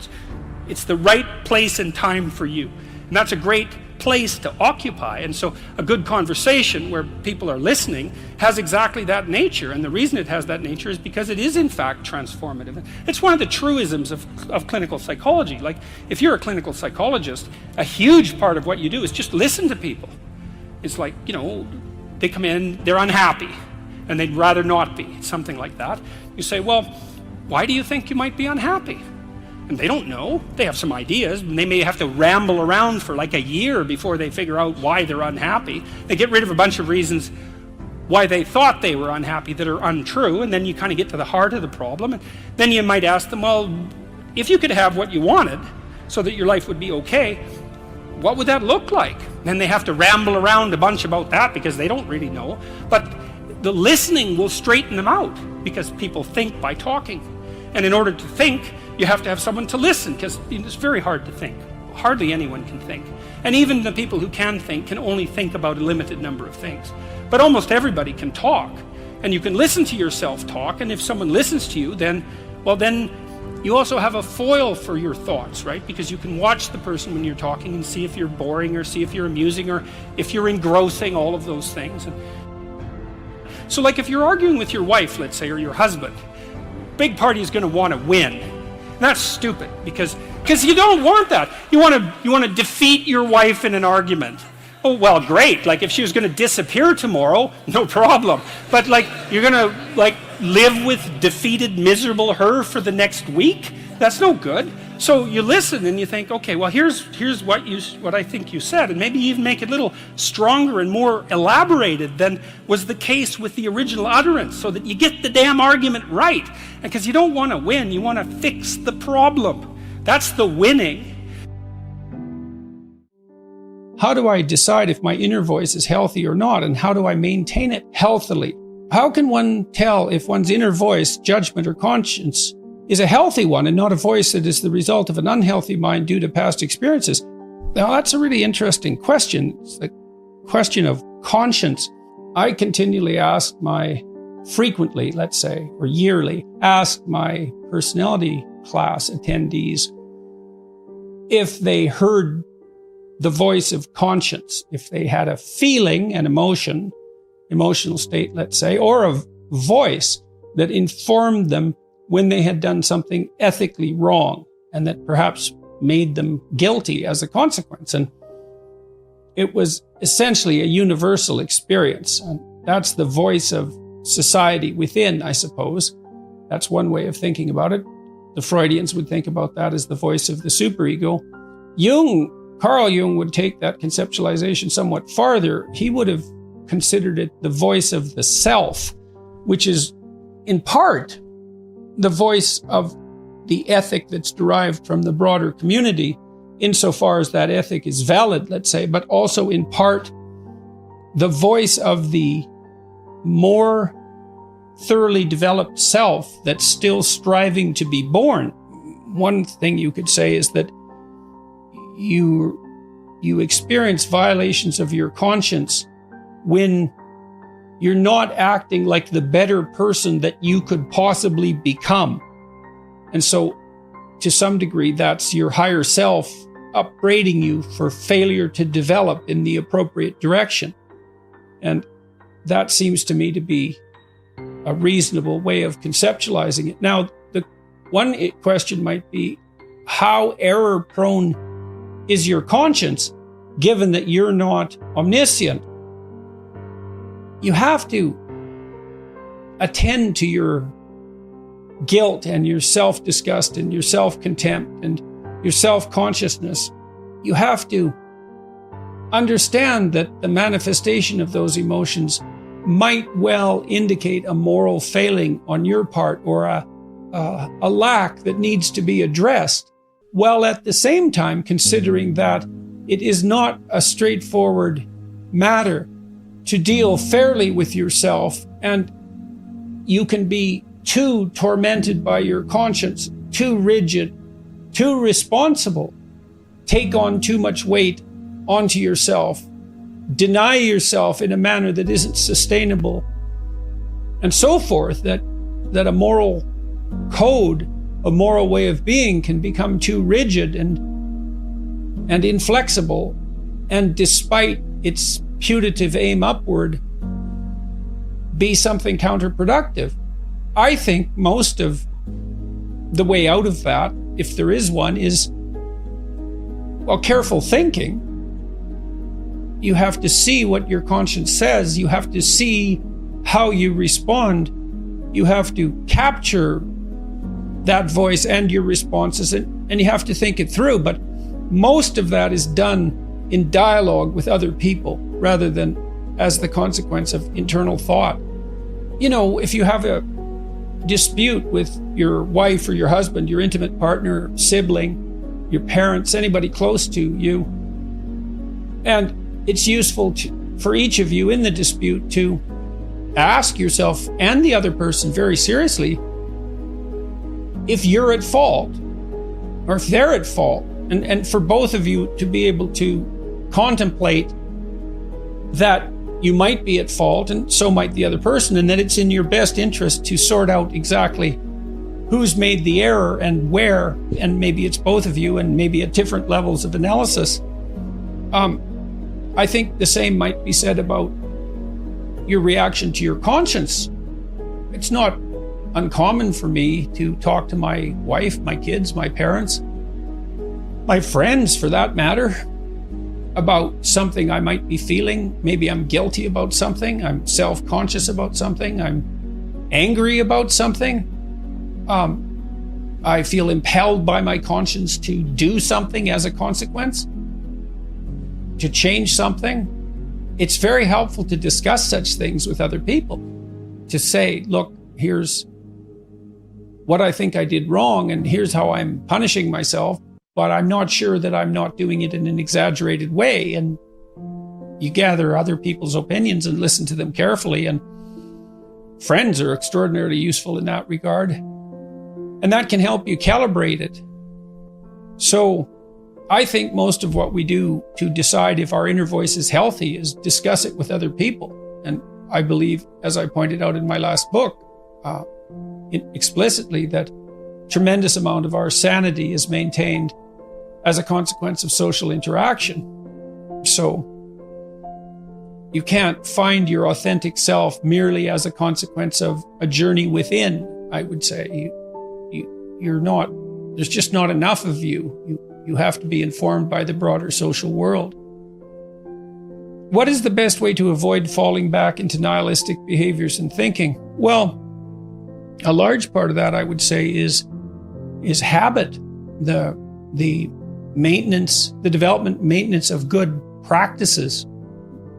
It's the right place and time for you. And that's a great place to occupy. And so a good conversation where people are listening has exactly that nature. And the reason it has that nature is because it is in fact transformative. It's one of the truisms of clinical psychology. Like if you're a clinical psychologist, a huge part of what you do is just listen to people. It's like, they come in, they're unhappy, and they'd rather not be, something like that. You say, well, why do you think you might be unhappy? And they don't know. They have some ideas, and they may have to ramble around for like a year before they figure out why they're unhappy. They get rid of a bunch of reasons why they thought they were unhappy that are untrue, and then you kind of get to the heart of the problem. And then you might ask them, well, if you could have what you wanted so that your life would be okay, what would that look like? Then they have to ramble around a bunch about that because they don't really know. But the listening will straighten them out, because people think by talking. And in order to think, you have to have someone to listen, because it's very hard to think. Hardly anyone can think. And even the people who can think can only think about a limited number of things. But almost everybody can talk. And you can listen to yourself talk, and if someone listens to you, then you also have a foil for your thoughts, right? Because you can watch the person when you're talking and see if you're boring or see if you're amusing or if you're engrossing, all of those things. So like if you're arguing with your wife, let's say, or your husband, big party is going to want to win. And that's stupid because you don't want that. You want to defeat your wife in an argument. Oh, well, great. Like if she was going to disappear tomorrow, no problem. But like you're going to like live with defeated, miserable her for the next week? That's no good. So you listen and you think, okay, well, here's what I think you said, and maybe even make it a little stronger and more elaborated than was the case with the original utterance, so that you get the damn argument right. And because you don't want to win, you want to fix the problem. That's the winning. How do I decide if my inner voice is healthy or not, and how do I maintain it healthily? How can one tell if one's inner voice, judgment, or conscience is a healthy one and not a voice that is the result of an unhealthy mind due to past experiences? Now, that's a really interesting question. It's the question of conscience. I continually frequently, let's say, or yearly, ask my personality class attendees if they heard the voice of conscience, if they had a feeling, an emotional state, let's say, or a voice that informed them when they had done something ethically wrong and that perhaps made them guilty as a consequence. And it was essentially a universal experience. And that's the voice of society within, I suppose. That's one way of thinking about it. The Freudians would think about that as the voice of the superego. Carl Jung would take that conceptualization somewhat farther. He would have considered it the voice of the self, which is in part the voice of the ethic that's derived from the broader community, insofar as that ethic is valid, let's say, but also in part the voice of the more thoroughly developed self that's still striving to be born. One thing you could say is that you experience violations of your conscience when you're not acting like the better person that you could possibly become. And so, to some degree, that's your higher self upbraiding you for failure to develop in the appropriate direction. And that seems to me to be a reasonable way of conceptualizing it. Now, the one question might be, how error-prone is your conscience, given that you're not omniscient? You have to attend to your guilt and your self-disgust and your self-contempt and your self-consciousness. You have to understand that the manifestation of those emotions might well indicate a moral failing on your part or a lack that needs to be addressed, while at the same time considering that it is not a straightforward matter to deal fairly with yourself, and you can be too tormented by your conscience, too rigid, too responsible, take on too much weight onto yourself, deny yourself in a manner that isn't sustainable, and so forth, that a moral code, a moral way of being can become too rigid and inflexible, and despite its putative aim upward, be something counterproductive. I think most of the way out of that, if there is one, is, well, careful thinking. You have to see what your conscience says. You have to see how you respond. You have to capture that voice and your responses, and you have to think it through. But most of that is done in dialogue with other people rather than as the consequence of internal thought. You know, if you have a dispute with your wife or your husband, your intimate partner, sibling, your parents, anybody close to you, and it's useful for each of you in the dispute to ask yourself and the other person very seriously if you're at fault or if they're at fault, and for both of you to be able to contemplate that you might be at fault, and so might the other person, and that it's in your best interest to sort out exactly who's made the error and where, and maybe it's both of you, and maybe at different levels of analysis. I think the same might be said about your reaction to your conscience. It's not uncommon for me to talk to my wife, my kids, my parents, my friends for that matter, about something I might be feeling. Maybe I'm guilty about something, I'm self-conscious about something, I'm angry about something. I feel impelled by my conscience to do something as a consequence, to change something. It's very helpful to discuss such things with other people, to say, look, here's what I think I did wrong, and here's how I'm punishing myself, but I'm not sure that I'm not doing it in an exaggerated way. And you gather other people's opinions and listen to them carefully, and friends are extraordinarily useful in that regard. And that can help you calibrate it. So I think most of what we do to decide if our inner voice is healthy is discuss it with other people. And I believe, as I pointed out in my last book, explicitly, that tremendous amount of our sanity is maintained as a consequence of social interaction. So you can't find your authentic self merely as a consequence of a journey within, I would say. You're not, there's just not enough of you. You have to be informed by the broader social world. What is the best way to avoid falling back into nihilistic behaviors and thinking? Well, a large part of that, I would say, is habit, the maintenance, the development, maintenance of good practices,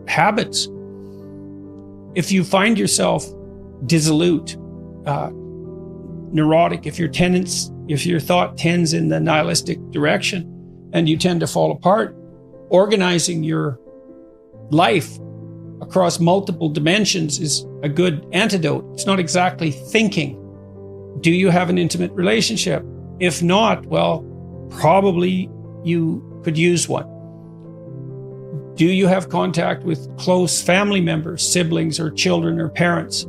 habits. If you find yourself dissolute, neurotic, if your thought tends in the nihilistic direction and you tend to fall apart, organizing your life across multiple dimensions is a good antidote. It's not exactly thinking. Do you have an intimate relationship? If not, well, probably you could use one. Do you have contact with close family members, siblings or children or parents,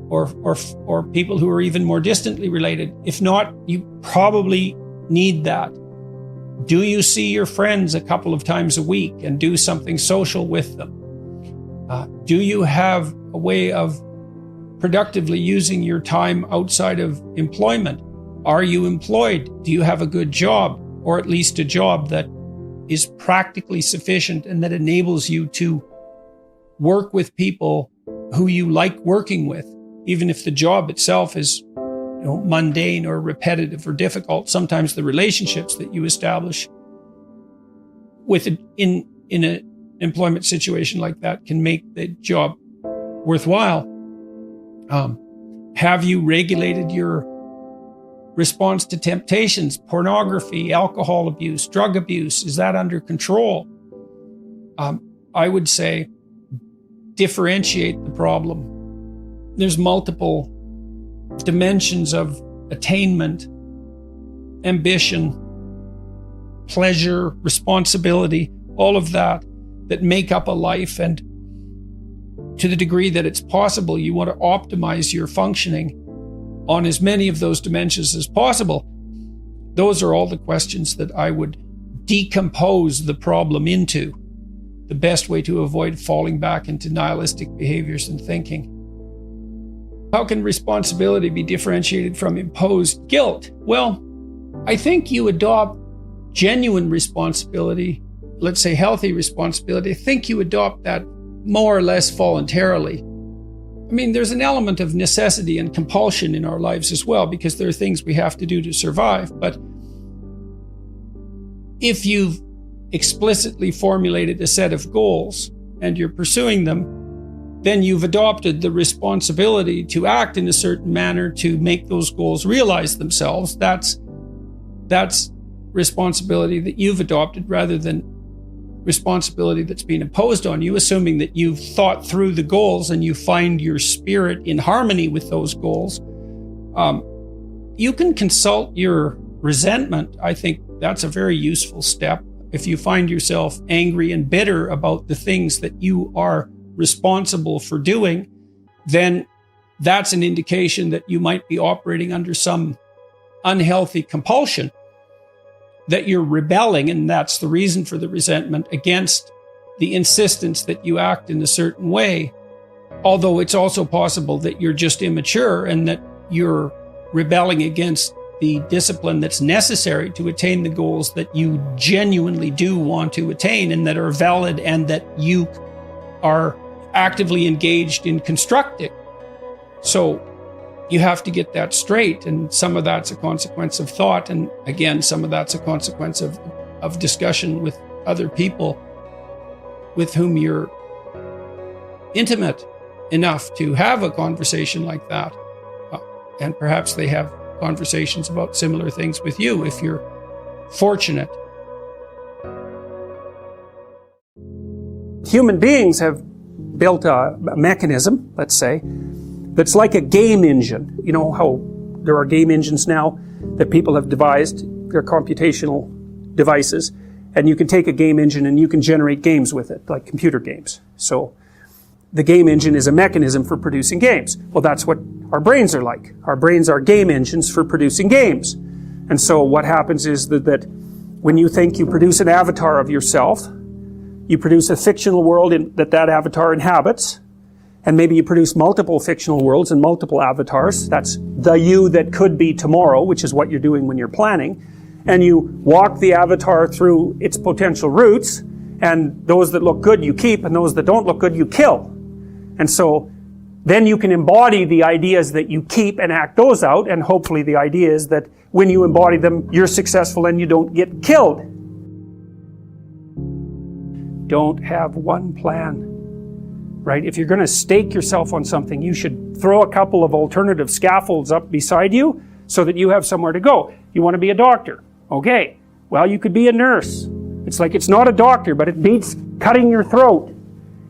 or people who are even more distantly related? If not, you probably need that. Do you see your friends a couple of times a week and do something social with them? Do you have a way of productively using your time outside of employment? Are you employed? Do you have a good job, or at least a job that is practically sufficient and that enables you to work with people who you like working with, even if the job itself is mundane or repetitive or difficult? Sometimes the relationships that you establish in an employment situation like that can make the job worthwhile. Have you regulated your response to temptations, pornography, alcohol abuse, drug abuse? Is that under control? I would say differentiate the problem. There's multiple dimensions of attainment, ambition, pleasure, responsibility, all of that make up a life. And to the degree that it's possible, you want to optimize your functioning on as many of those dimensions as possible. Those are all the questions that I would decompose the problem into. The best way to avoid falling back into nihilistic behaviors and thinking. How can responsibility be differentiated from imposed guilt? Well, I think you adopt genuine responsibility, let's say healthy responsibility. I think you adopt that more or less voluntarily. I mean, there's an element of necessity and compulsion in our lives as well, because there are things we have to do to survive. But if you've explicitly formulated a set of goals and you're pursuing them, then you've adopted the responsibility to act in a certain manner to make those goals realize themselves. That's responsibility that you've adopted rather than responsibility that's been imposed on you, assuming that you've thought through the goals and you find your spirit in harmony with those goals. You can consult your resentment. I think that's a very useful step. If you find yourself angry and bitter about the things that you are responsible for doing, then that's an indication that you might be operating under some unhealthy compulsion, that you're rebelling, and that's the reason for the resentment against the insistence that you act in a certain way. Although it's also possible that you're just immature and that you're rebelling against the discipline that's necessary to attain the goals that you genuinely do want to attain and that are valid and that you are actively engaged in constructing. So you have to get that straight, and some of that's a consequence of thought, and again, some of that's a consequence of discussion with other people with whom you're intimate enough to have a conversation like that. And perhaps they have conversations about similar things with you if you're fortunate. Human beings have built a mechanism, let's say, that's like a game engine. You know how there are game engines now that people have devised? They're computational devices, and you can take a game engine and you can generate games with it, like computer games. So the game engine is a mechanism for producing games. Well, that's what our brains are like. Our brains are game engines for producing games. And so what happens is that when you think you produce an avatar of yourself, you produce a fictional world that avatar inhabits, and maybe you produce multiple fictional worlds and multiple avatars. That's the you that could be tomorrow, which is what you're doing when you're planning. And you walk the avatar through its potential routes, and those that look good you keep, and those that don't look good you kill. And so then you can embody the ideas that you keep and act those out, and hopefully the idea is that when you embody them, you're successful and you don't get killed. Don't have one plan, right? If you're going to stake yourself on something, you should throw a couple of alternative scaffolds up beside you so that you have somewhere to go. You want to be a doctor. Okay, well, you could be a nurse. It's like, it's not a doctor, but it beats cutting your throat.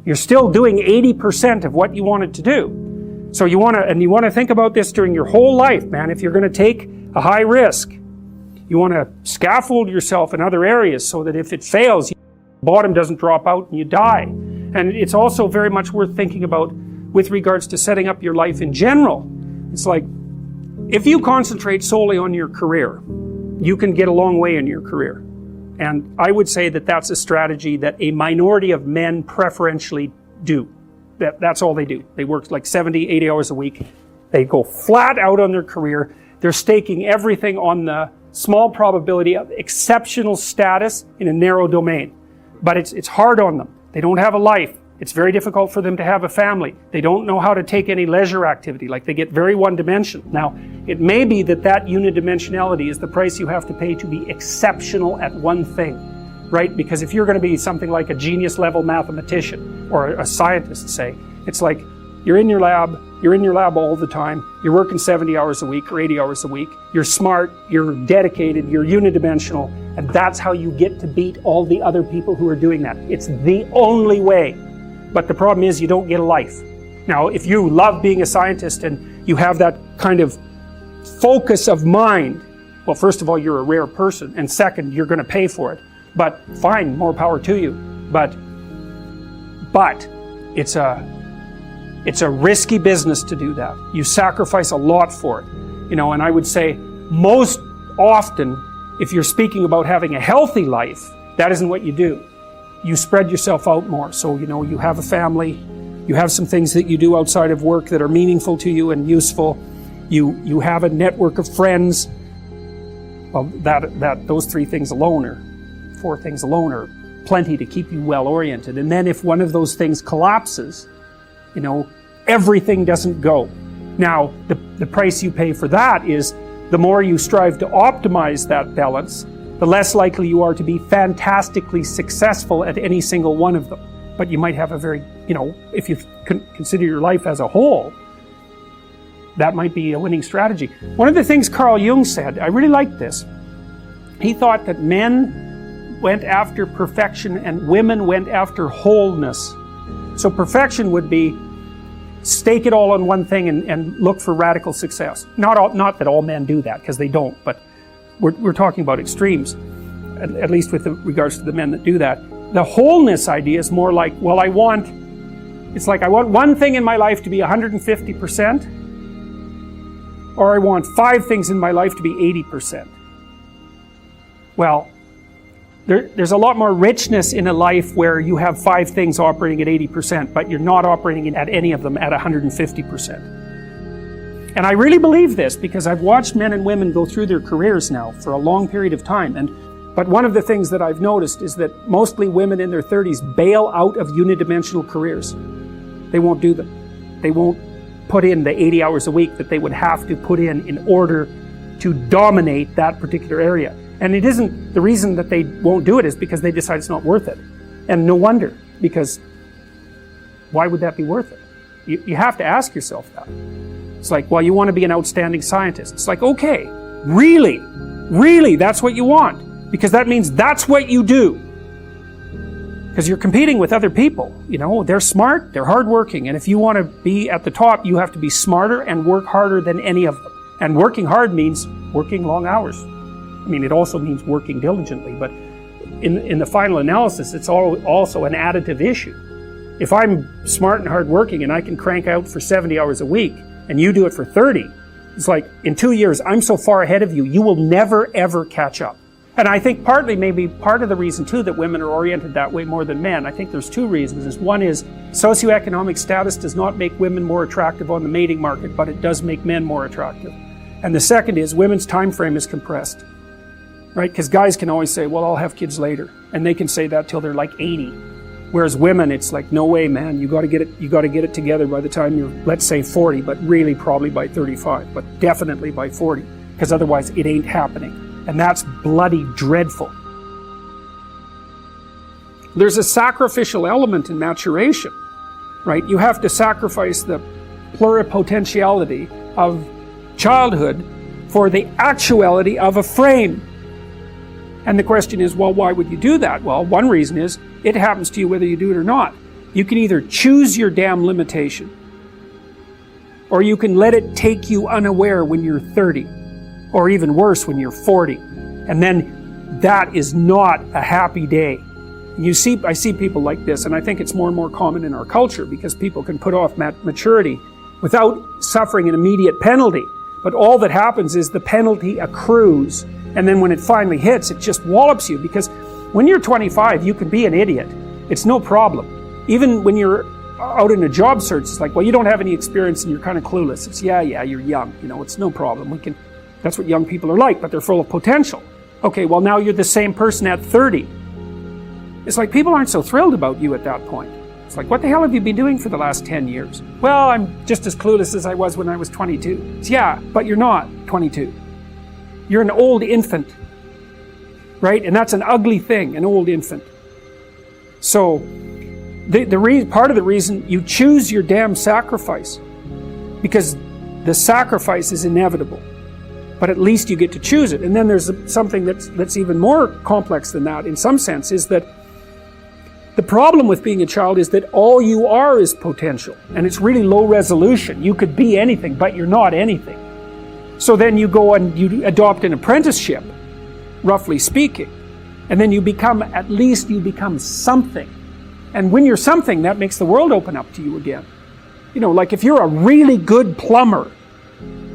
You're still doing 80% of what you wanted to do. So you want to think about this during your whole life, man. If you're going to take a high risk, you want to scaffold yourself in other areas so that if it fails, the bottom doesn't drop out and you die. And it's also very much worth thinking about with regards to setting up your life in general. It's like, if you concentrate solely on your career, you can get a long way in your career. And I would say that that's a strategy that a minority of men preferentially do. That's all they do. They work like 70, 80 hours a week. They go flat out on their career. They're staking everything on the small probability of exceptional status in a narrow domain. But it's hard on them. They don't have a life. It's very difficult for them to have a family. They don't know how to take any leisure activity. Like, they get very one-dimensional. Now, it may be that unidimensionality is the price you have to pay to be exceptional at one thing, right? Because if you're going to be something like a genius-level mathematician or a scientist, say, it's like you're in your lab all the time, you're working 70 hours a week or 80 hours a week, you're smart, you're dedicated, you're unidimensional, and that's how you get to beat all the other people who are doing that. It's the only way. But the problem is you don't get a life. Now, if you love being a scientist and you have that kind of focus of mind, well, first of all, you're a rare person, and second, you're going to pay for it. But fine, more power to you. But it's a risky business to do that. You sacrifice a lot for it. And I would say most often, if you're speaking about having a healthy life, that isn't what you do. You spread yourself out more. So, you have a family, you have some things that you do outside of work that are meaningful to you and useful. You have a network of friends. Well, those 4 things alone are plenty to keep you well oriented. And then if one of those things collapses, everything doesn't go. Now, the price you pay for that is the more you strive to optimize that balance, the less likely you are to be fantastically successful at any single one of them. But you might have a very, if you consider your life as a whole, that might be a winning strategy. One of the things Carl Jung said, I really liked this. He thought that men went after perfection and women went after wholeness. So perfection would be stake it all on one thing and look for radical success. Not that all men do that, because they don't, but we're talking about extremes, at least with regards to the men that do that. The wholeness idea is more like, well, I want It's like I want one thing in my life to be 150%, or I want 5 things in my life to be 80%. Well, there's a lot more richness in a life where you have 5 things operating at 80%, but you're not operating at any of them at 150%. And I really believe this because I've watched men and women go through their careers now for a long period of time. But one of the things that I've noticed is that mostly women in their 30s bail out of unidimensional careers. They won't do them. They won't put in the 80 hours a week that they would have to put in order to dominate that particular area. And it isn't, the reason that they won't do it is because they decide it's not worth it. And no wonder, because why would that be worth it? You have to ask yourself that. It's like, well, you want to be an outstanding scientist. It's like, okay, really, that's what you want. Because that means that's what you do. Because you're competing with other people. You know, they're smart, they're hardworking, and if you want to be at the top, you have to be smarter and work harder than any of them. And working hard means working long hours. I mean, it also means working diligently, but in the final analysis, it's also an additive issue. If I'm smart and hardworking and I can crank out for 70 hours a week, and you do it for 30, it's like, in 2 years, I'm so far ahead of you, you will never, ever catch up. And I think partly, maybe part of the reason too that women are oriented that way more than men, I think there's 2 reasons. One is socioeconomic status does not make women more attractive on the mating market, but it does make men more attractive. And the second is women's time frame is compressed. Right? Because guys can always say, well, I'll have kids later. And they can say that till they're like 80. Whereas women, it's like, no way, man, you got to get it together by the time you're, let's say 40, but really probably by 35, but definitely by 40, because otherwise it ain't happening. And that's bloody dreadful. There's a sacrificial element in maturation, right? You have to sacrifice the pluripotentiality of childhood for the actuality of a frame. And the question is, well, why would you do that? Well, one reason is, it happens to you whether you do it or not. You can either choose your damn limitation, or you can let it take you unaware when you're 30, or even worse, when you're 40. And then that is not a happy day. I see people like this, and I think it's more and more common in our culture because people can put off maturity without suffering an immediate penalty. But all that happens is the penalty accrues. And then when it finally hits, it just wallops you, because when you're 25, you can be an idiot. It's no problem. Even when you're out in a job search, it's like, well, you don't have any experience and you're kind of clueless. It's, yeah, you're young. You know, it's no problem. That's what young people are like, but they're full of potential. Okay, well, now you're the same person at 30. It's like people aren't so thrilled about you at that point. It's like, what the hell have you been doing for the last 10 years? Well, I'm just as clueless as I was when I was 22. It's, yeah, but you're not 22. You're an old infant, right? And that's an ugly thing, an old infant. So, part of the reason you choose your damn sacrifice, because the sacrifice is inevitable, but at least you get to choose it. And then there's something that's even more complex than that, in some sense, is that the problem with being a child is that all you are is potential, and it's really low resolution. You could be anything, but you're not anything. So then you go and you adopt an apprenticeship, roughly speaking, and then you become something. And when you're something, that makes the world open up to you again. You know, like if you're a really good plumber,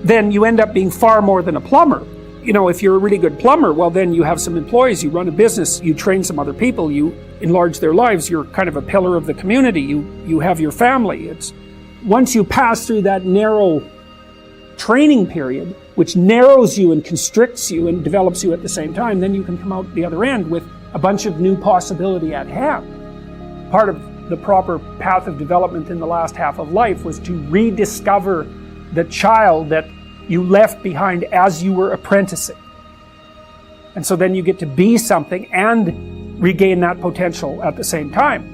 then you end up being far more than a plumber. You know, if you're a really good plumber, well, then you have some employees, you run a business, you train some other people, you enlarge their lives, you're kind of a pillar of the community, you have your family. It's once you pass through that narrow training period, which narrows you and constricts you and develops you at the same time, then you can come out the other end with a bunch of new possibility at hand. Part of the proper path of development in the last half of life was to rediscover the child that you left behind as you were apprenticing. And so then you get to be something and regain that potential at the same time.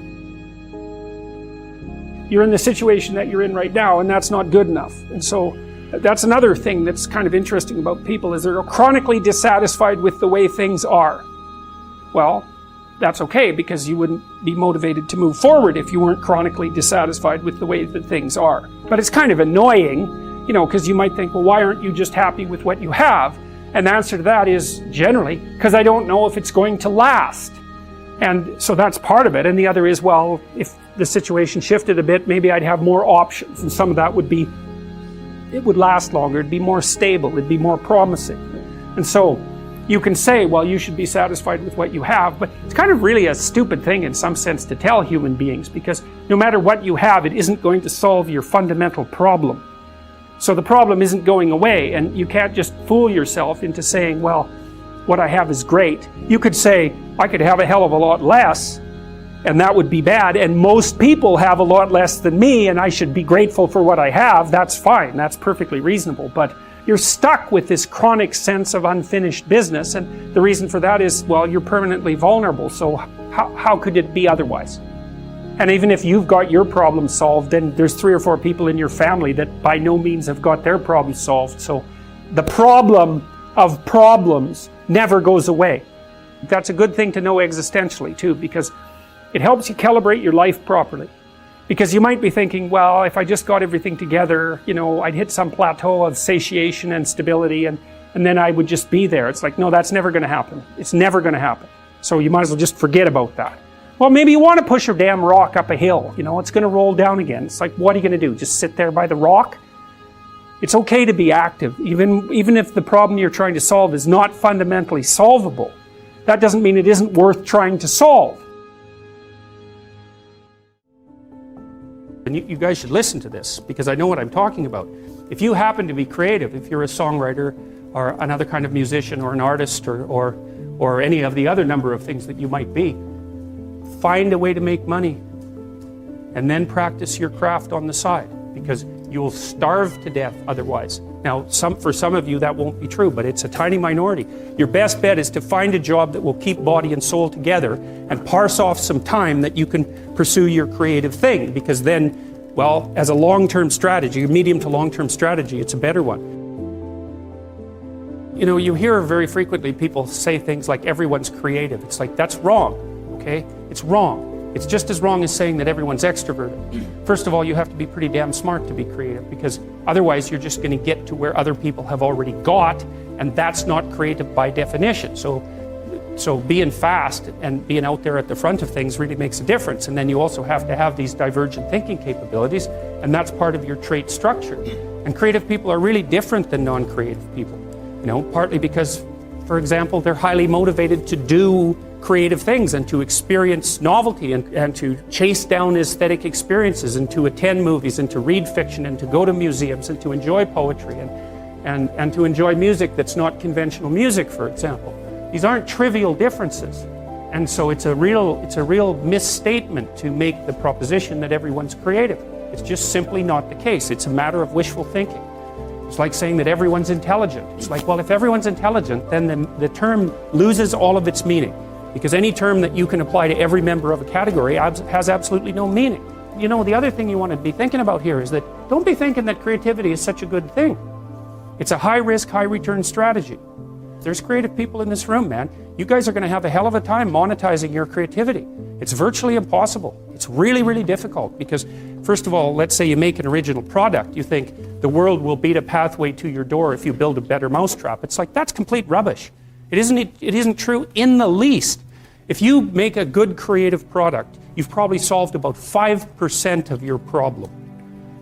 You're in the situation that you're in right now, and that's not good enough. And so that's another thing that's kind of interesting about people, is they're chronically dissatisfied with the way things are. Well, that's okay, because you wouldn't be motivated to move forward if you weren't chronically dissatisfied with the way that things are. But it's kind of annoying, you know, because you might think, well, why aren't you just happy with what you have? And the answer to that is generally, because I don't know if it's going to last. And so that's part of it. And the other is, well, if the situation shifted a bit, maybe I'd have more options, and some of that would be, it would last longer, it'd be more stable, it'd be more promising. And so you can say, well, you should be satisfied with what you have, but it's kind of really a stupid thing in some sense to tell human beings, because no matter what you have, it isn't going to solve your fundamental problem. So the problem isn't going away, and you can't just fool yourself into saying, well, what I have is great. You could say, I could have a hell of a lot less, and that would be bad, and most people have a lot less than me, and I should be grateful for what I have. That's fine, that's perfectly reasonable, but you're stuck with this chronic sense of unfinished business, and the reason for that is, well, you're permanently vulnerable, so how could it be otherwise? And even if you've got your problem solved, then there's 3 or 4 people in your family that by no means have got their problem solved, so the problem of problems never goes away. That's a good thing to know existentially too, because it helps you calibrate your life properly. Because you might be thinking, well, if I just got everything together, you know, I'd hit some plateau of satiation and stability, and then I would just be there. It's like, no, that's never going to happen. It's never going to happen. So you might as well just forget about that. Well, maybe you want to push a damn rock up a hill. You know, it's going to roll down again. It's like, what are you going to do? Just sit there by the rock? It's okay to be active, even if the problem you're trying to solve is not fundamentally solvable. That doesn't mean it isn't worth trying to solve. And you guys should listen to this, because I know what I'm talking about. If you happen to be creative, if you're a songwriter or another kind of musician or an artist or any of the other number of things that you might be, find a way to make money and then practice your craft on the side, because you'll starve to death otherwise. Now, for some of you that won't be true, but it's a tiny minority. Your best bet is to find a job that will keep body and soul together and parse off some time that you can pursue your creative thing, because then, well, as a long-term strategy, a medium to long-term strategy, it's a better one. You know, you hear very frequently people say things like everyone's creative. It's like, that's wrong, okay? It's wrong. It's just as wrong as saying that everyone's extroverted. First of all, you have to be pretty damn smart to be creative, because otherwise you're just going to get to where other people have already got, and that's not creative by definition. So being fast and being out there at the front of things really makes a difference. And then you also have to have these divergent thinking capabilities, and that's part of your trait structure. And creative people are really different than non-creative people. You know, partly because, for example, they're highly motivated to do creative things and to experience novelty and to chase down aesthetic experiences and to attend movies and to read fiction and to go to museums and to enjoy poetry and to enjoy music that's not conventional music, for example. These aren't trivial differences. And so it's a real misstatement to make the proposition that everyone's creative. It's just simply not the case. It's a matter of wishful thinking. It's like saying that everyone's intelligent. It's like, well, if everyone's intelligent, then the term loses all of its meaning. Because any term that you can apply to every member of a category has absolutely no meaning. You know, the other thing you want to be thinking about here is that don't be thinking that creativity is such a good thing. It's a high-risk, high-return strategy. There's creative people in this room, man. You guys are going to have a hell of a time monetizing your creativity. It's virtually impossible. It's really, really difficult because, first of all, let's say you make an original product. You think the world will beat a pathway to your door if you build a better mousetrap. It's like, that's complete rubbish. It isn't true in the least. If you make a good creative product, you've probably solved about 5% of your problem.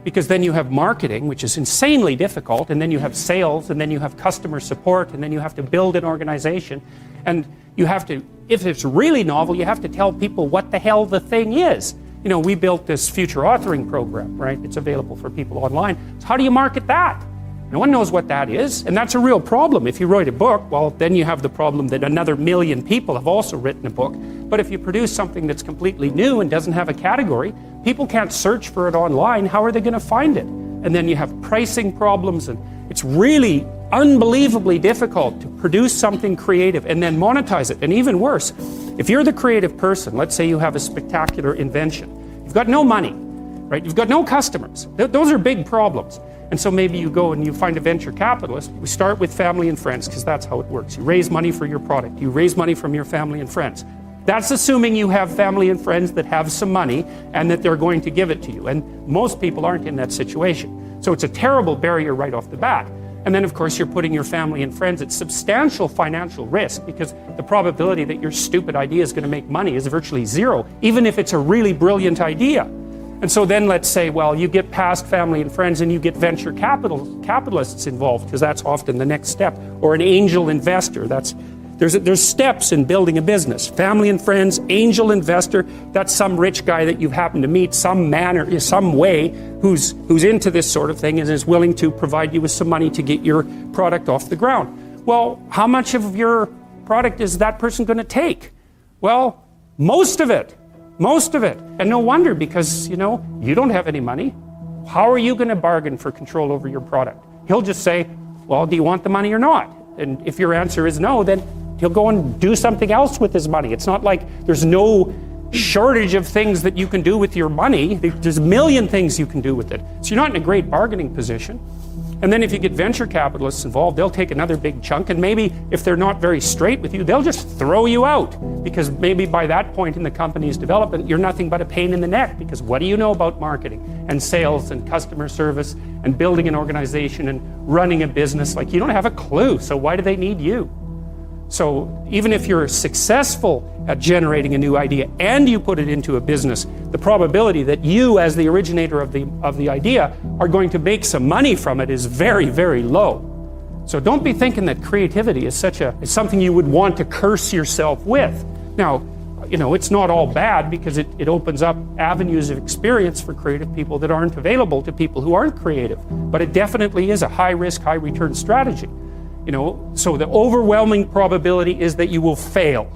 Because then you have marketing, which is insanely difficult, and then you have sales, and then you have customer support, and then you have to build an organization. And you have to, if it's really novel, you have to tell people what the hell the thing is. You know, we built this future authoring program, right? It's available for people online. So how do you market that? No one knows what that is, and that's a real problem. If you write a book, well, then you have the problem that another 1 million people have also written a book. But if you produce something that's completely new and doesn't have a category, people can't search for it online. How are they going to find it? And then you have pricing problems, and it's really unbelievably difficult to produce something creative and then monetize it. And even worse, if you're the creative person, let's say you have a spectacular invention, you've got no money, right? You've got no customers. Those are big problems. And so maybe you go and you find a venture capitalist. We start with family and friends because that's how it works. You raise money for your product. You raise money from your family and friends. That's assuming you have family and friends that have some money and that they're going to give it to you. And most people aren't in that situation. So it's a terrible barrier right off the bat. And then of course you're putting your family and friends at substantial financial risk, because the probability that your stupid idea is going to make money is virtually zero, even if it's a really brilliant idea. And so then let's say, well, you get past family and friends and you get venture capitalists involved, because that's often the next step, or an angel investor. There's steps in building a business. Family and friends, angel investor, that's some rich guy that you've happened to meet some manner, some way, who's into this sort of thing and is willing to provide you with some money to get your product off the ground. Well, how much of your product is that person going to take? Well, most of it. Most of it. And no wonder, because, you don't have any money. How are you going to bargain for control over your product? He'll just say, well, do you want the money or not? And if your answer is no, then he'll go and do something else with his money. It's not like there's no shortage of things that you can do with your money. There's a million things you can do with it. So you're not in a great bargaining position. And then if you get venture capitalists involved, they'll take another big chunk, and maybe if they're not very straight with you, they'll just throw you out, because maybe by that point in the company's development, you're nothing but a pain in the neck, because what do you know about marketing and sales and customer service and building an organization and running a business? Like, you don't have a clue, so why do they need you? So even if you're successful at generating a new idea and you put it into a business, the probability that you, as the originator of the idea, are going to make some money from it is very, very low. So don't be thinking that creativity is something you would want to curse yourself with. Now, it's not all bad, because it opens up avenues of experience for creative people that aren't available to people who aren't creative. But it definitely is a high-risk, high-return strategy. So the overwhelming probability is that you will fail.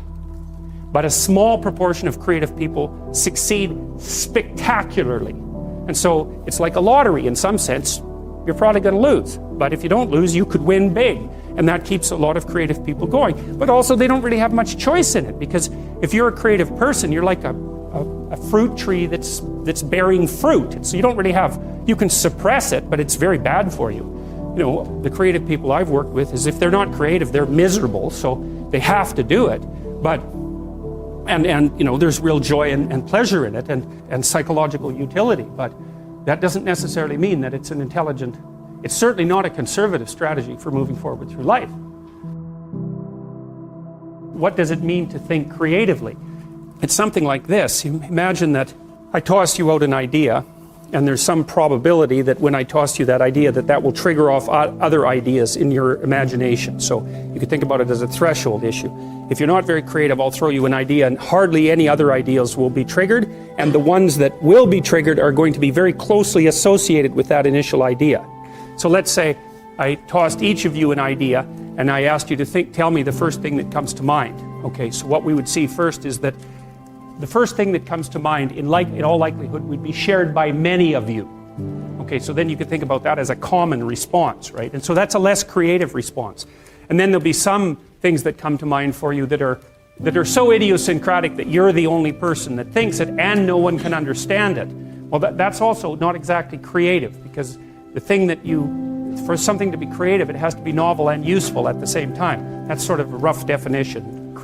But a small proportion of creative people succeed spectacularly. And so it's like a lottery in some sense. You're probably going to lose. But if you don't lose, you could win big. And that keeps a lot of creative people going. But also, they don't really have much choice in it, because if you're a creative person, you're like a fruit tree that's bearing fruit. So you don't really you can suppress it, but it's very bad for you. The creative people I've worked with, is if they're not creative, they're miserable, so they have to do it. But there's real joy and pleasure in it, and psychological utility. But that doesn't necessarily mean that it's it's certainly not a conservative strategy for moving forward through life. What does it mean to think creatively? It's something like this. Imagine that I toss you out an idea, and there's some probability that when I toss you that idea, that will trigger off other ideas in your imagination. So you can think about it as a threshold issue. If you're not very creative, I'll throw you an idea, and hardly any other ideas will be triggered, and the ones that will be triggered are going to be very closely associated with that initial idea. So let's say I tossed each of you an idea, and I asked you to tell me the first thing that comes to mind. Okay, so what we would see first is that the first thing that comes to mind, in all likelihood, would be shared by many of you. Okay, so then you could think about that as a common response, right? And so that's a less creative response. And then there'll be some things that come to mind for you that are so idiosyncratic that you're the only person that thinks it, and no one can understand it. Well, that's also not exactly creative, because the thing for something to be creative, it has to be novel and useful at the same time. That's sort of a rough definition.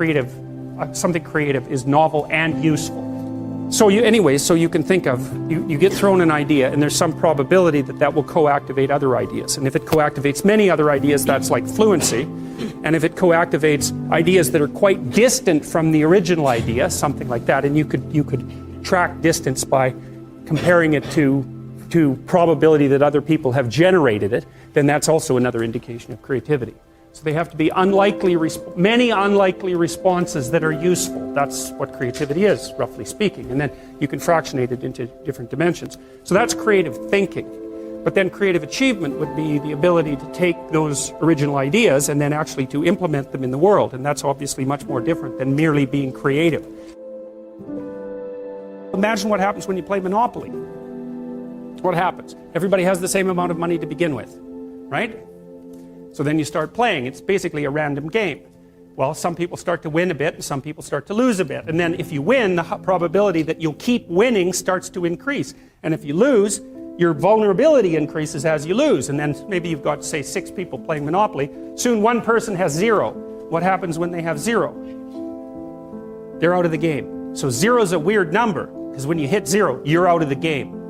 Something creative is novel and useful. So you can think of, you get thrown an idea, and there's some probability that will co-activate other ideas. And if it co-activates many other ideas, that's like fluency. And if it co-activates ideas that are quite distant from the original idea, something like that, and you could track distance by comparing it to probability that other people have generated it, then that's also another indication of creativity. So they have to be many unlikely responses that are useful. That's what creativity is, roughly speaking. And then you can fractionate it into different dimensions. So that's creative thinking. But then creative achievement would be the ability to take those original ideas and then actually to implement them in the world. And that's obviously much more different than merely being creative. Imagine what happens when you play Monopoly. What happens? Everybody has the same amount of money to begin with, right? So then you start playing. It's basically a random game. Well, some people start to win a bit, and some people start to lose a bit. And then if you win, the probability that you'll keep winning starts to increase. And if you lose, your vulnerability increases as you lose. And then maybe you've got, say, 6 people playing Monopoly. Soon one person has 0. What happens when they have 0? They're out of the game. So 0 is a weird number, because when you hit 0, you're out of the game.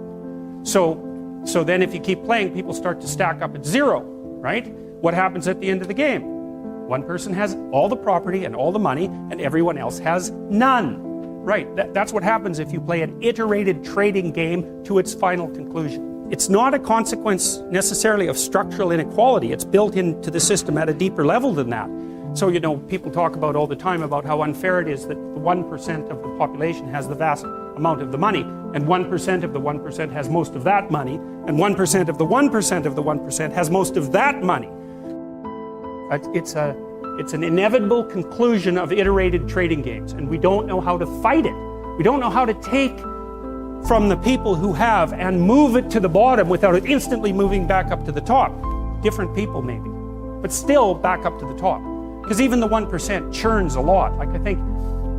So then if you keep playing, people start to stack up at 0, right? what happens at the end of the game? One person has all the property and all the money, and everyone else has none. Right, that's what happens if you play an iterated trading game to its final conclusion. It's not a consequence necessarily of structural inequality. It's built into the system at a deeper level than that. So, you know, people talk about all the time about how unfair it is that the 1% of the population has the vast amount of the money, and 1% of the 1% has most of that money, and 1% of the 1% of the 1% has most of that money. It's an inevitable conclusion of iterated trading games, and we don't know how to fight it. We don't know how to take from the people who have and move it to the bottom without it instantly moving back up to the top. Different people maybe, but still back up to the top. Because even the 1% churns a lot. Like, I think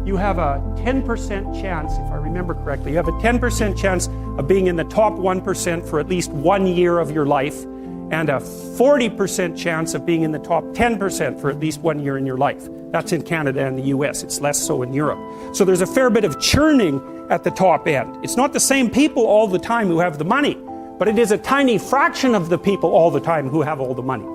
you have a 10% chance, if I remember correctly, you have a 10% chance of being in the top 1% for at least 1 year of your life, and a 40% chance of being in the top 10% for at least 1 year in your life. That's in Canada and the US. It's less so in Europe. So there's a fair bit of churning at the top end. It's not the same people all the time who have the money, but it is a tiny fraction of the people all the time who have all the money.